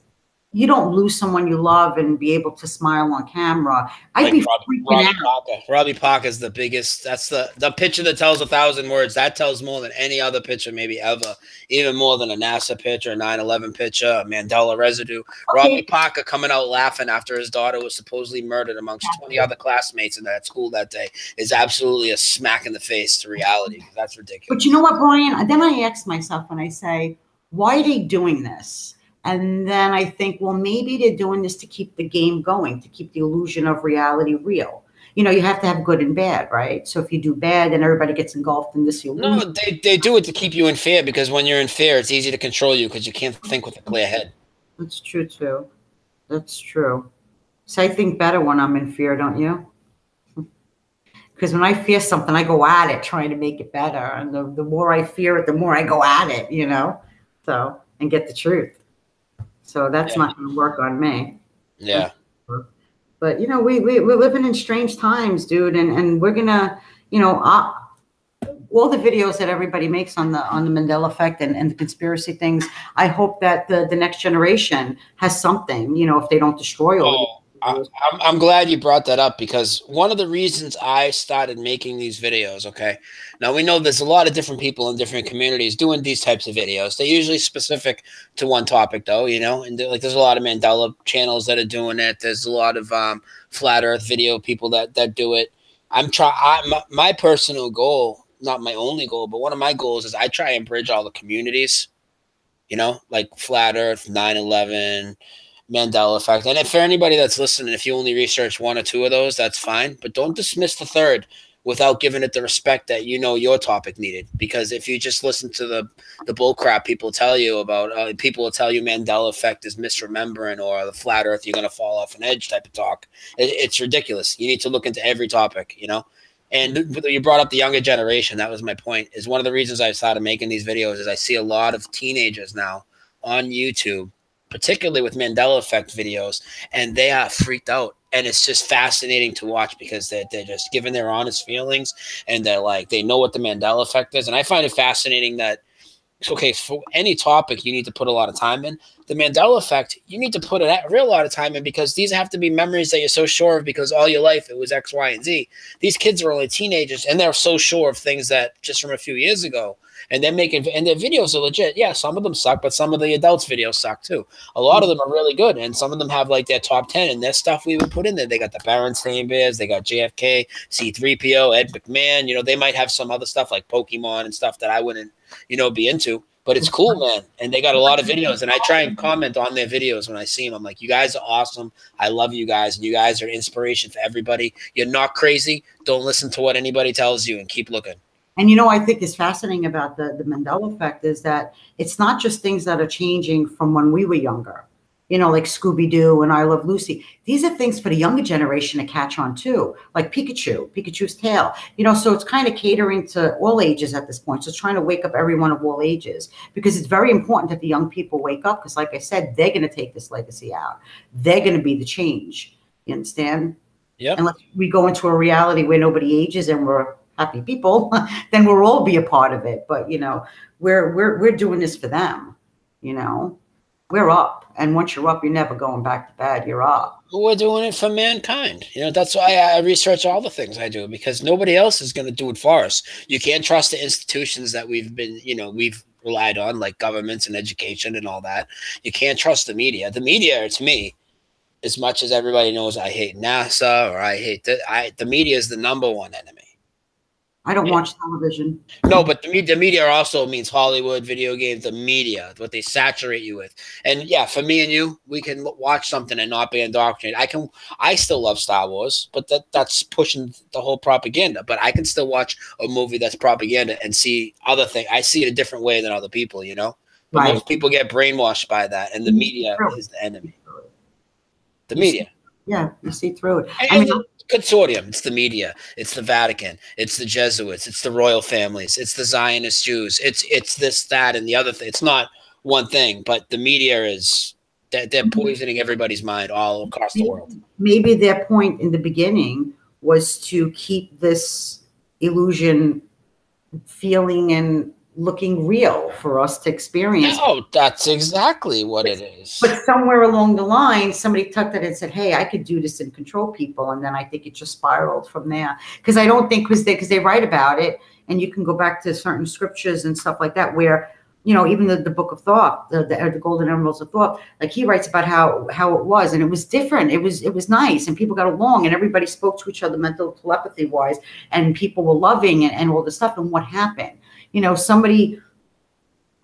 you don't lose someone you love and be able to smile on camera. I'd be freaking out. Robbie Parker is the biggest. That's the picture that tells 1,000 words. That tells more than any other picture, maybe ever. Even more than a NASA picture, a 9/11 picture, a Mandela residue. Okay. Robbie Parker coming out laughing after his daughter was supposedly murdered amongst 20 other classmates in that school that day is absolutely a smack in the face to reality. That's ridiculous. But you know what, Brian? Then I ask myself and I say, why are they doing this? And then I think, well, maybe they're doing this to keep the game going, to keep the illusion of reality real. You know, you have to have good and bad, right? So if you do bad, then everybody gets engulfed in this illusion. No, they do it to keep you in fear, because when you're in fear, it's easy to control you because you can't think with a clear head. That's true, too. That's true. So I think better when I'm in fear, don't you? Because when I fear something, I go at it trying to make it better. And the more I fear it, the more I go at it, you know? So, and get the truth. So that's not going to work on me. Yeah. But, you know, we're living in strange times, dude. And we're going to, you know, all the videos that everybody makes on the Mandela effect and the conspiracy things, I hope that the next generation has something, you know, if they don't destroy all I'm glad you brought that up, because one of the reasons I started making these videos, okay, now we know there's a lot of different people in different communities doing these types of videos. They're usually specific to one topic, though, you know, and like there's a lot of Mandela channels that are doing it. There's a lot of flat earth video people that do it. My personal goal, not my only goal, but one of my goals is I try and bridge all the communities, you know, like flat earth, 9/11, Mandela effect. And if for anybody that's listening, if you only research one or two of those, that's fine. But don't dismiss the third without giving it the respect that you know your topic needed. Because if you just listen to the bull crap people tell you about, people will tell you Mandela effect is misremembering, or the flat earth, you're going to fall off an edge type of talk. It's ridiculous. You need to look into every topic, you know. And you brought up the younger generation. That was my point. Is one of the reasons I started making these videos is I see a lot of teenagers now on YouTube, particularly with Mandela effect videos, and they are freaked out. And it's just fascinating to watch, because they're just giving their honest feelings, and they're like, they know what the Mandela effect is. And I find it fascinating that, okay, for any topic, you need to put a lot of time in. The Mandela effect, you need to put a real lot of time in, because these have to be memories that you're so sure of, because all your life it was X, Y, and Z. These kids are only teenagers, and they're so sure of things that just from a few years ago. And they're making, and their videos are legit. Yeah, some of them suck, but some of the adults' videos suck too. A lot of them are really good, and some of them have like their top 10, and their stuff we would put in there. They got the Berenstain Bears, they got JFK, C-3PO, Ed McMahon. You know, they might have some other stuff like Pokemon and stuff that I wouldn't, you know, be into. But it's cool, man. And they got a lot of videos, and I try and comment on their videos when I see them. I'm like, you guys are awesome. I love you guys, and you guys are inspiration for everybody. You're not crazy. Don't listen to what anybody tells you, and keep looking. And, you know, I think is fascinating about the Mandela effect is that it's not just things that are changing from when we were younger, you know, like Scooby-Doo and I Love Lucy. These are things for the younger generation to catch on too, like Pikachu's tail, you know, so it's kind of catering to all ages at this point. So it's trying to wake up everyone of all ages, because it's very important that the young people wake up, because like I said, they're going to take this legacy out. They're going to be the change. You understand? Yeah. Unless we go into a reality where nobody ages and we're happy people, then we'll all be a part of it. But, you know, we're doing this for them, you know, we're up. And once you're up, you're never going back to bed. You're up. We're doing it for mankind. You know, that's why I research all the things I do, because nobody else is going to do it for us. You can't trust the institutions that we've relied on, like governments and education and all that. You can't trust the media. The media, to me, as much as everybody knows I hate NASA or I hate the media is the number one enemy. I don't watch television. No, but the media also means Hollywood, video games, the media, what they saturate you with. And yeah, for me and you, we can watch something and not be indoctrinated. I still love Star Wars, but that's pushing the whole propaganda. But I can still watch a movie that's propaganda and see other things. I see it a different way than other people, you know? But right. Most people get brainwashed by that, and the media is the enemy. The media. Yeah, you see through it. I mean, consortium. It's the media. It's the Vatican. It's the Jesuits. It's the royal families. It's the Zionist Jews. It's this, that, and the other thing. It's not one thing, but the media is they're poisoning everybody's mind all across the world. Maybe their point in the beginning was to keep this illusion feeling and looking real for us to experience. No, that's exactly what it is. But somewhere along the line, somebody tucked it and said, hey, I could do this and control people. And then I think it just spiraled from there. Because I don't think, because they write about it, and you can go back to certain scriptures and stuff like that, where, you know, even the Book of Thorg, the Golden Emeralds of Thorg, like he writes about how it was, and it was different. It was nice, and people got along, and everybody spoke to each other mental telepathy wise, and people were loving and all this stuff. And what happened? You know, somebody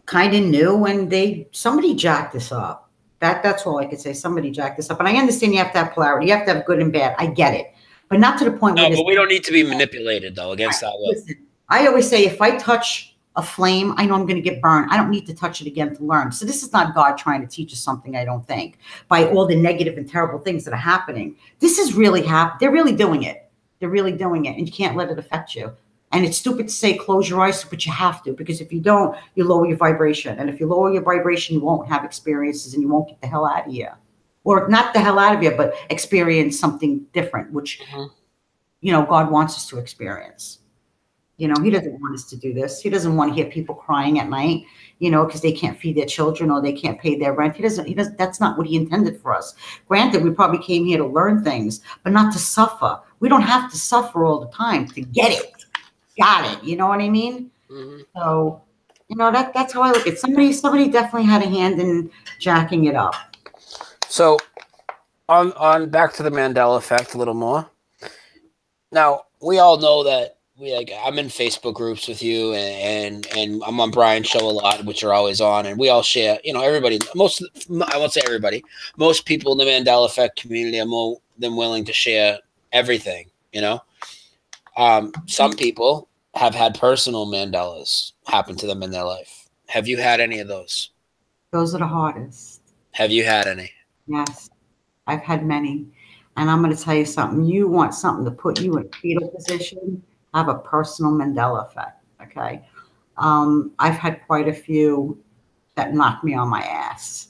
kind of knew, and somebody jacked this up. That's all I could say. Somebody jacked this up. And I understand you have to have polarity. You have to have good and bad. I get it. But not to the point where... No, but we don't need to be manipulated, though, against that will. Listen, I always say, if I touch a flame, I know I'm going to get burned. I don't need to touch it again to learn. So this is not God trying to teach us something, I don't think, by all the negative and terrible things that are happening. This is really they're really doing it. They're really doing it, and you can't let it affect you. And it's stupid to say close your eyes, but you have to, because if you don't, you lower your vibration. And if you lower your vibration, you won't have experiences, and you won't get the hell out of here. Or not the hell out of here, but experience something different, which, you know, God wants us to experience. You know, he doesn't want us to do this. He doesn't want to hear people crying at night, you know, because they can't feed their children or they can't pay their rent. He doesn't, that's not what he intended for us. Granted, we probably came here to learn things, but not to suffer. We don't have to suffer all the time to get it. Got it. You know what I mean? So, you know, that's how I look at it. Somebody definitely had a hand in jacking it up. So on back to the Mandela effect a little more. Now, we all know that I'm in Facebook groups with you, and I'm on Brian's show a lot, which are always on, and we all share, you know, everybody, I won't say everybody, most people in the Mandela effect community are more than willing to share everything, you know. Some people have had personal Mandelas happen to them in their life. Have you had any of those? Those are the hardest. Have you had any? Yes, I've had many. And I'm going to tell you something. You want something to put you in fetal position, have a personal Mandela effect, okay? I've had quite a few that knocked me on my ass.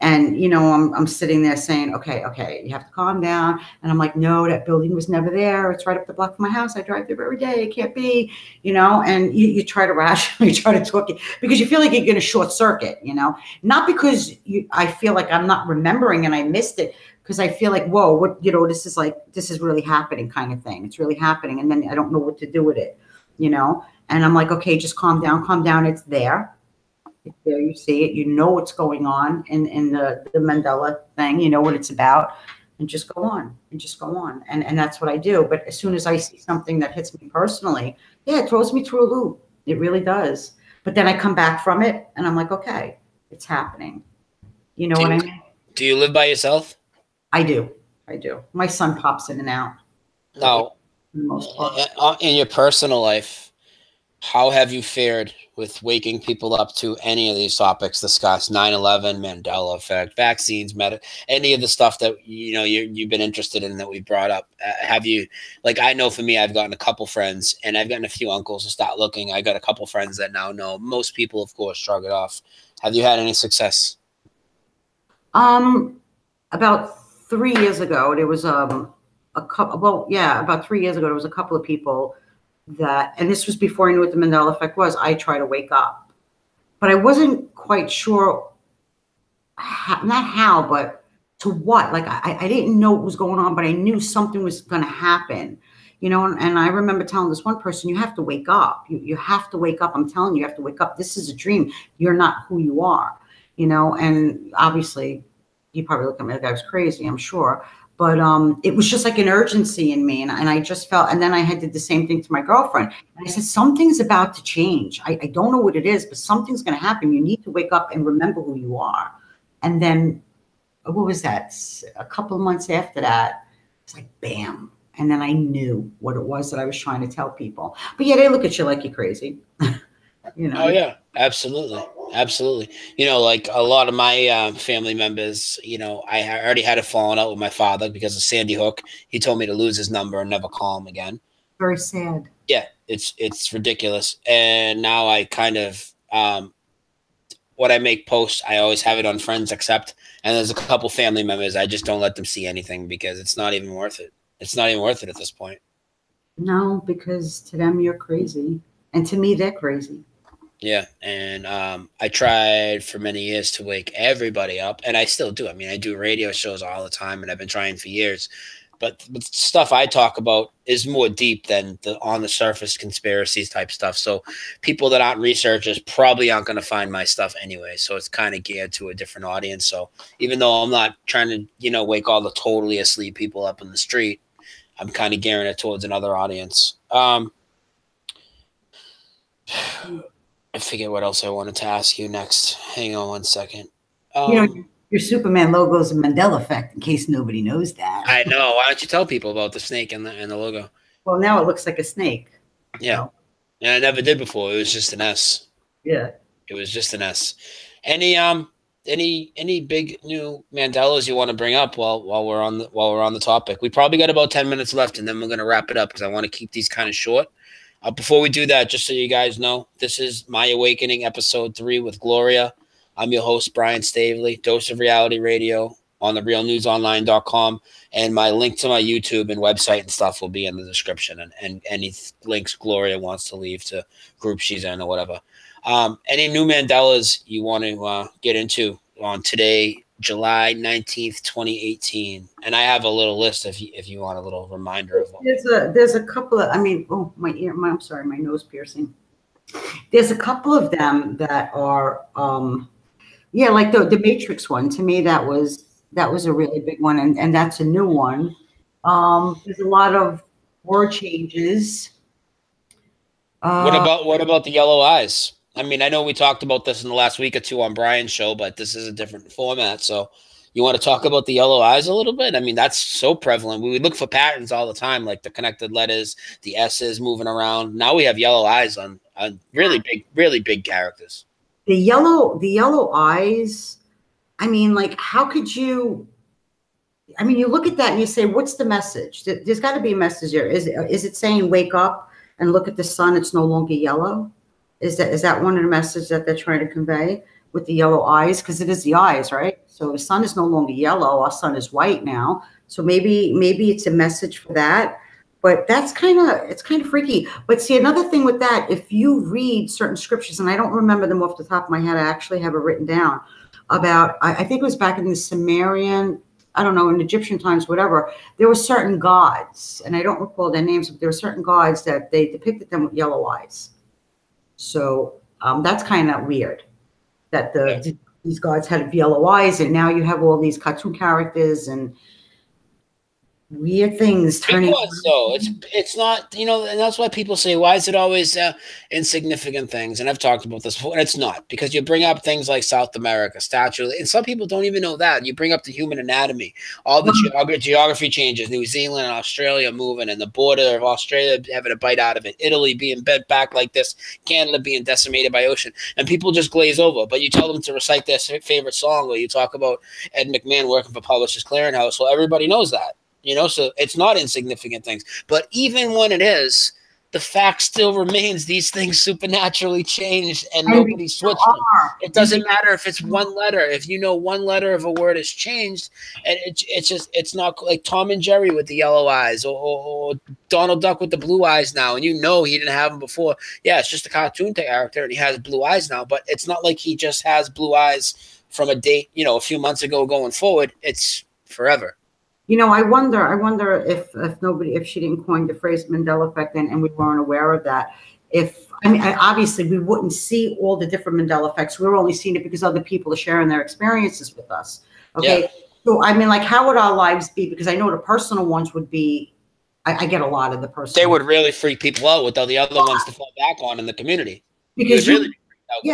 And, you know, I'm sitting there saying, okay, you have to calm down. And I'm like, no, that building was never there. It's right up the block from my house. I drive there every day. It can't be, you know, and you try to rationally, you try to talk it because you feel like you're going to short circuit, you know, not because I feel like I'm not remembering and I missed it, because I feel like, whoa, what, you know, this is really happening kind of thing. It's really happening. And then I don't know what to do with it, you know, and I'm like, okay, just calm down. It's there. It's there, you see it, you know what's going on in the Mandela thing, you know what it's about, and just go on. And that's what I do. But as soon as I see something that hits me personally, yeah, it throws me through a loop. It really does. But then I come back from it and I'm like, okay, it's happening. You know what I mean? Do you live by yourself? I do. My son pops in and out. No. In your personal life, how have you fared with waking people up to any of these topics discussed? 9/11, Mandela effect, vaccines, any of the stuff that, you know, you've been interested in that we brought up. Have you, like, I know for me, I've gotten a couple friends, and I've gotten a few uncles to start looking. I got a couple friends that now know. Most people, of course, shrug it off. Have you had any success? About 3 years ago, there was a couple. Well, yeah, about 3 years ago, there was a couple of people that, and this was before I knew what the Mandela effect was, I try to wake up. But I wasn't quite sure, not how, but to what. Like, I didn't know what was going on, but I knew something was going to happen. You know, and I remember telling this one person, you have to wake up. You have to wake up. I'm telling you, you have to wake up. This is a dream. You're not who you are, you know. And obviously, you probably look at me like I was crazy, I'm sure. But it was just like an urgency in me. And I just felt, and then I did the same thing to my girlfriend. And I said, something's about to change. I don't know what it is, but something's going to happen. You need to wake up and remember who you are. And then, what was that? A couple of months after that, it's like, bam. And then I knew what it was that I was trying to tell people. But yeah, they look at you like you're crazy. You know? Oh, yeah, absolutely. Absolutely. You know, like a lot of my family members, you know, I already had a falling out with my father because of Sandy Hook. He told me to lose his number and never call him again. Very sad. Yeah, it's ridiculous. And now I kind of, what I make posts, I always have it on friends accept. And there's a couple family members, I just don't let them see anything because it's not even worth it. It's not even worth it at this point. No, because to them you're crazy, and to me they're crazy. Yeah, and I tried for many years to wake everybody up, and I still do. I mean, I do radio shows all the time, and I've been trying for years. But the stuff I talk about is more deep than the on the surface conspiracies type stuff. So people that aren't researchers probably aren't going to find my stuff anyway. So it's kind of geared to a different audience. So even though I'm not trying to, wake all the totally asleep people up in the street, I'm kind of gearing it towards another audience. I forget what else I wanted to ask you next. Hang on one second. Your Superman logo is a Mandela effect, in case nobody knows that. I know. Why don't you tell people about the snake and the logo? Well, now it looks like a snake. Yeah. So. And I never did before. It was just an S. Yeah. It was just an S. Any big new Mandelas you want to bring up while we're on the topic? We probably got about 10 minutes left, and then we're gonna wrap it up because I want to keep these kind of short. Before we do that, just so you guys know, this is My Awakening, episode 3 with Gloria. I'm your host, Brian Stavely, Dose of Reality Radio on therealnewsonline.com. And my link to my YouTube and website and stuff will be in the description, and any links Gloria wants to leave to groups she's in or whatever. Any new Mandelas you want to get into on today, July 19th, 2018? And I have a little list if you want a little reminder of them. There's a couple of, I'm sorry, my nose piercing. There's a couple of them that are, like the Matrix one. To me, that was a really big one, and that's a new one. There's a lot of word changes. What about the yellow eyes? I mean, I know we talked about this in the last week or two on Brian's show, but this is a different format. So you want to talk about the yellow eyes a little bit? I mean, that's so prevalent. We would look for patterns all the time, like the connected letters, the S's moving around. Now we have yellow eyes on really big characters. The yellow eyes, I mean, like, how could you, I mean, you look at that and you say, what's the message? There's got to be a message there. Is it saying, wake up and look at the sun, it's no longer yellow? Is that one of the messages that they're trying to convey with the yellow eyes? Because it is the eyes, right? So the sun is no longer yellow. Our sun is white now. So maybe it's a message for that. But it's kind of freaky. But see, another thing with that, if you read certain scriptures, and I don't remember them off the top of my head, I actually have it written down about, I think it was back in the Sumerian, I don't know, in Egyptian times, whatever, there were certain gods, and I don't recall their names, but there were certain gods that they depicted them with yellow eyes. So that's kind of weird that these gods had yellow eyes, and now you have all these cartoon characters and weird things turning. So it's not, and that's why people say, why is it always insignificant things? And I've talked about this before, and it's not, because you bring up things like South America, statue, and some people don't even know that. You bring up the human anatomy, all the geography changes, New Zealand and Australia moving, and the border of Australia having a bite out of it, Italy being bent back like this, Canada being decimated by ocean, and people just glaze over. But you tell them to recite their favorite song, or you talk about Ed McMahon working for Publishers Clearinghouse, well, everybody knows that. So it's not insignificant things. But even when it is, the fact still remains these things supernaturally changed and nobody switched them. It doesn't matter if it's one letter. If one letter of a word is changed, and it's not like Tom and Jerry with the yellow eyes or Donald Duck with the blue eyes now, and he didn't have them before. Yeah, it's just a cartoon character and he has blue eyes now, but it's not like he just has blue eyes from a date, a few months ago going forward. It's forever. I wonder if she didn't coin the phrase Mandela effect and we weren't aware of that. Obviously we wouldn't see all the different Mandela effects. We're only seeing it because other people are sharing their experiences with us. Okay. Yeah. So, how would our lives be? Because I know the personal ones would be, I get a lot of the personal. They would really freak people out with all the other ones to fall back on in the community. Because really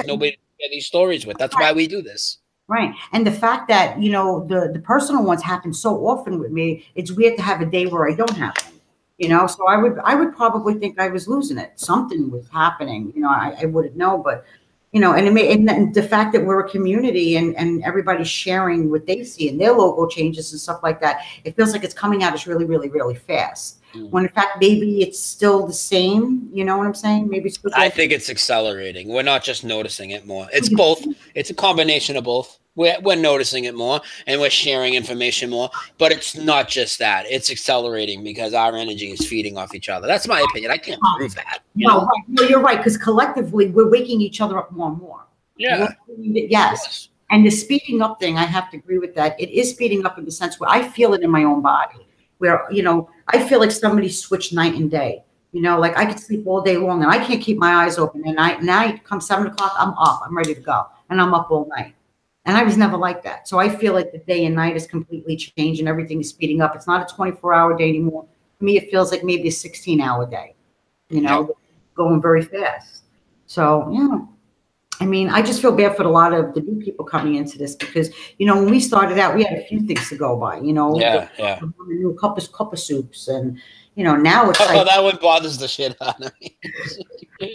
nobody to share these stories with. That's why we do this. Right. And the fact that, the personal ones happen so often with me, it's weird to have a day where I don't have them, so I would probably think I was losing it. Something was happening, I wouldn't know, but, and the fact that we're a community and everybody's sharing what they see and their logo changes and stuff like that, it feels like it's coming at us really, really, really fast. When in fact, maybe it's still the same. You know what I'm saying? Maybe it's I think it's accelerating. We're not just noticing it more. It's both. It's a combination of both. We're noticing it more, and we're sharing information more. But it's not just that; it's accelerating because our energy is feeding off each other. That's my opinion. I can't prove that. You know? Right. No, you're right, because collectively we're waking each other up more and more. Yeah. Yes. And the speeding up thing, I have to agree with that. It is speeding up in the sense where I feel it in my own body, where, you know, I feel like somebody switched night and day. You know, like I could sleep all day long and I can't keep my eyes open. And night come 7 o'clock, I'm up, I'm ready to go. And I'm up all night. And I was never like that. So I feel like the day and night is completely changed and everything is speeding up. It's not a 24-hour day anymore. For me, it feels like maybe a 16-hour day, you know, going very fast. So, yeah. I mean, I just feel bad for a lot of the new people coming into this because, you know, when we started out, we had a few things to go by, you know. A cup of soups. And, you know, now it's like. That one bothers the shit out of me.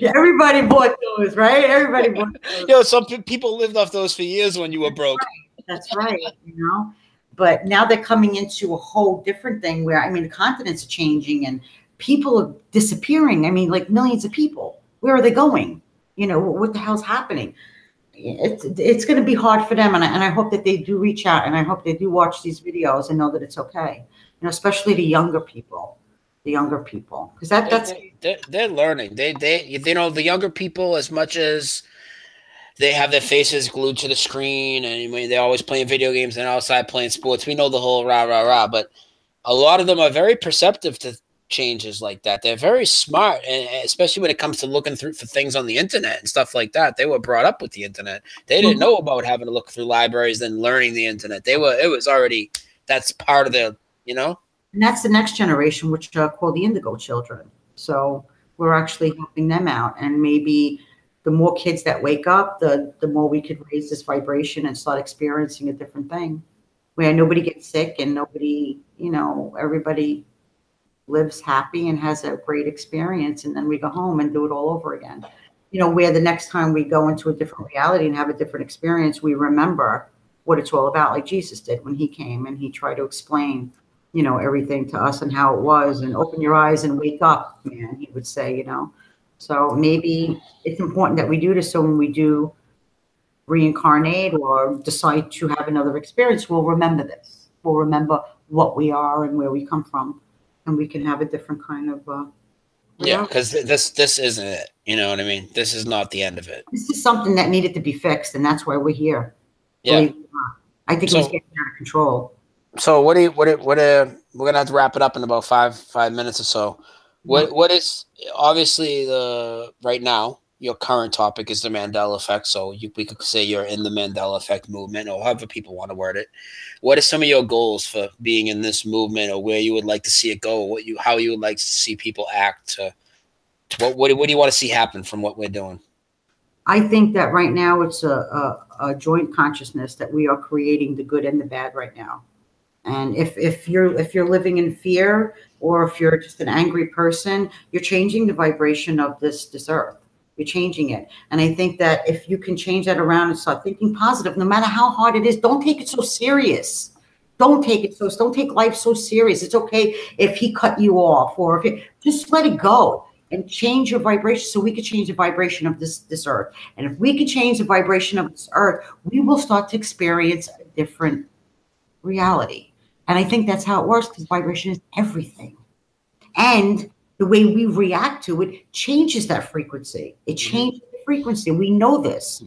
Everybody bought those, right? Everybody bought those. Yo, some people lived off those for years when you were broke. That's right, you know. But now they're coming into a whole different thing where, I mean, the continents are changing and people are disappearing. I mean, like millions of people. Where are they going? You know, what the hell's happening? It's going to be hard for them. And I hope that they do reach out and I hope they do watch these videos and know that it's okay. You know, especially the younger people. Because they're learning. They you know, the younger people, as much as they have their faces glued to the screen and they're always playing video games and outside playing sports. We know the whole rah, rah, rah, but a lot of them are very perceptive to changes like that. They're very smart, and especially when it comes to looking through for things on the internet and stuff like that. They were brought up with the internet. They didn't know about having to look through libraries and learning the internet. It was already, that's part of their, you know. And that's the next generation, which are called the indigo children. So we're actually helping them out. And maybe the more kids that wake up, the more we could raise this vibration and start experiencing a different thing where nobody gets sick and nobody, you know, everybody lives happy and has a great experience. And then we go home and do it all over again. You know, where the next time we go into a different reality and have a different experience, we remember what it's all about, like Jesus did when he came and he tried to explain, you know, everything to us and how it was, and open your eyes and wake up, man, he would say, you know. So maybe it's important that we do this so when we do reincarnate or decide to have another experience, we'll remember this. We'll remember what we are and where we come from, and we can have a different kind of yeah, because this isn't it. You know what I mean? This is not the end of it. This is something that needed to be fixed, and that's why we're here. Yeah. I think it was getting out of control. So we're gonna have to wrap it up in about five minutes or so. What is obviously right now your current topic is the Mandela effect. So we could say you're in the Mandela effect movement, or however people want to word it. What are some of your goals for being in this movement, or where you would like to see it go? How you would like to see people act? What do you want to see happen from what we're doing? I think that right now it's a joint consciousness that we are creating the good and the bad right now. And if you're living in fear, or if you're just an angry person, you're changing the vibration of this earth. You're changing it. And I think that if you can change that around and start thinking positive, no matter how hard it is, don't take it so serious. Don't take life so serious. It's okay if he cut you off, or just let it go and change your vibration so we could change the vibration of this earth. And if we could change the vibration of this earth, we will start to experience a different reality. And I think that's how it works, because vibration is everything. And the way we react to it changes that frequency. It changes the frequency. We know this.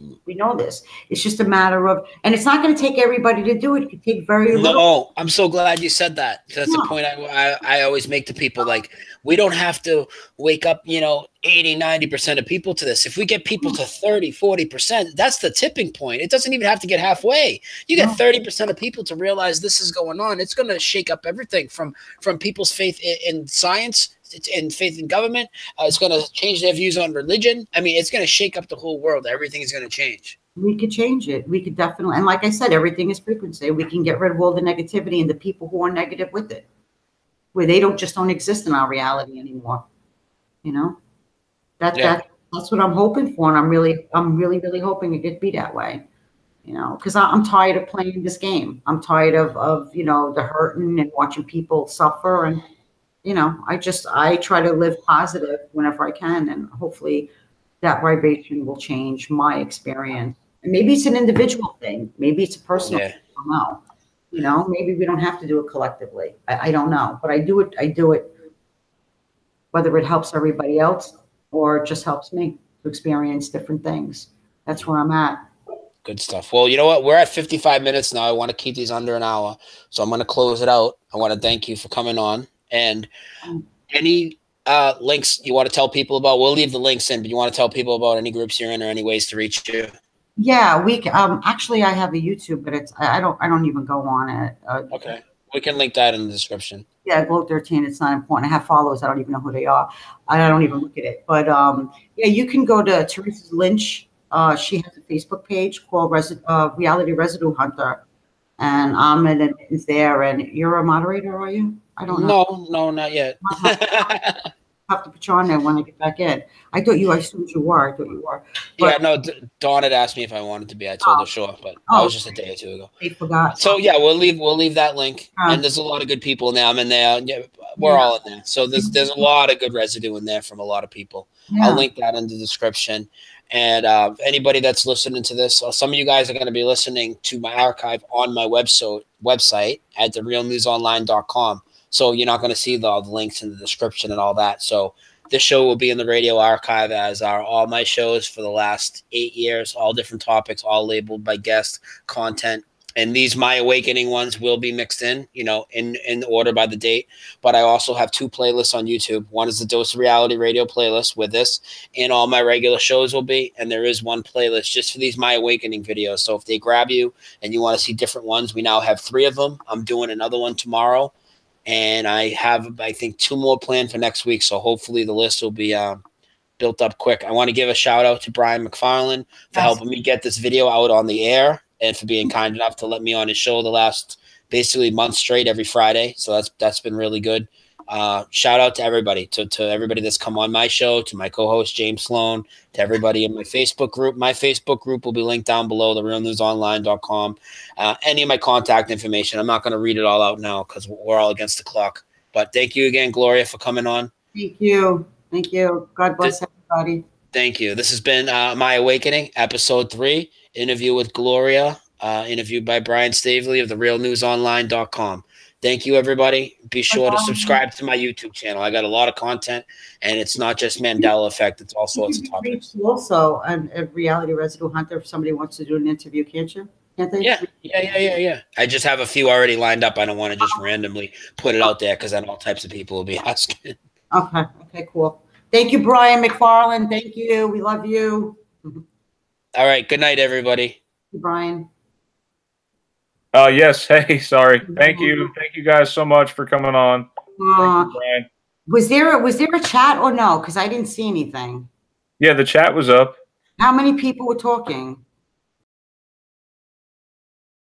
It's just a matter of, and it's not going to take everybody to do it. It could take very little. No, I'm so glad you said that. That's the point I always make to people. Like, we don't have to wake up, 80, 90% of people to this. If we get people to 30, 40%, that's the tipping point. It doesn't even have to get halfway. You get 30% of people to realize this is going on. It's going to shake up everything from people's faith in science and faith in government. It's going to change their views on religion. I mean, it's going to shake up the whole world. Everything is going to change. We could change it. We could definitely. And like I said, everything is frequency. We can get rid of all the negativity and the people who are negative with it, where they don't exist in our reality anymore. That's what I'm hoping for. And I'm really hoping it could be that way. Because I'm tired of playing this game. I'm tired of the hurting and watching people suffer. And, I try to live positive whenever I can. And hopefully that vibration will change my experience And maybe it's an individual thing. Maybe it's a personal thing. Yeah. I don't know. You know, maybe we don't have to do it collectively. I don't know. But I do it whether it helps everybody else or it just helps me to experience different things. That's where I'm at. Good stuff. Well, you know what? We're at 55 minutes now. I want to keep these under an hour. So I'm going to close it out. I want to thank you for coming on. And any links you want to tell people about, we'll leave the links in, but you want to tell people about any groups you're in or any ways to reach you? Yeah, actually I have a YouTube, but I don't even go on it. Okay. We can link that in the description. Yeah, Glow 13, it's not important. I have followers. I don't even know who they are. I don't even look at it. But yeah, you can go to Theresa Lynch. She has a Facebook page called Reality Residue Hunter. And I'm in it there. And you're a moderator, are you? I don't know. No, not yet. Have to put you on there when I get back in. I assumed you were. I thought you were. But, yeah, no, Dawn had asked me if I wanted to be. I told her sure, but that was just a day or two ago. I forgot. So yeah, we'll leave that link. And there's a lot of good people now. I'm in there. Yeah, we're all in there. So there's a lot of good residue in there from a lot of people. Yeah. I'll link that in the description. And anybody that's listening to this, some of you guys are going to be listening to my archive on my website at therealnewsonline.com. So you're not going to see all the links in the description and all that. So this show will be in the radio archive, as are all my shows for the last 8 years, all different topics, all labeled by guest content. And these My Awakening ones will be mixed in, in order by the date. But I also have 2 playlists on YouTube. One is the Dose of Reality radio playlist with this, and all my regular shows will be. And there is one playlist just for these My Awakening videos. So if they grab you and you want to see different ones, we now have 3 of them. I'm doing another one tomorrow. And I have, I think, 2 more planned for next week. So hopefully the list will be built up quick. I want to give a shout out to Brian McFarlane for helping me get this video out on the air and for being kind enough to let me on his show the last basically month straight every Friday. So that's been really good. Shout out to everybody, to everybody that's come on my show, to my co-host James Sloan, to everybody in my Facebook group. My Facebook group will be linked down below, therealnewsonline.com. Any of my contact information. I'm not going to read it all out now because we're all against the clock. But thank you again, Gloria, for coming on. Thank you. Thank you. God bless everybody. Thank you. This has been My Awakening, episode 3, interview with Gloria, interviewed by Brian Stavely of therealnewsonline.com. Thank you, everybody. Be sure to subscribe to my YouTube channel. I got a lot of content, and it's not just Mandela effect. It's all sorts of topics. Also, a Reality Residue Hunter, if somebody wants to do an interview, can't you? Can't they? Yeah. I just have a few already lined up. I don't want to just randomly put it out there because then all types of people will be asking. Okay, cool. Thank you, Brian McFarlane. Thank you. We love you. All right. Good night, everybody. Thank you, Brian. Yes. Hey, sorry. Thank you. Thank you guys so much for coming on. Thank you, Brian. Was there a chat or no? Because I didn't see anything. Yeah, the chat was up. How many people were talking?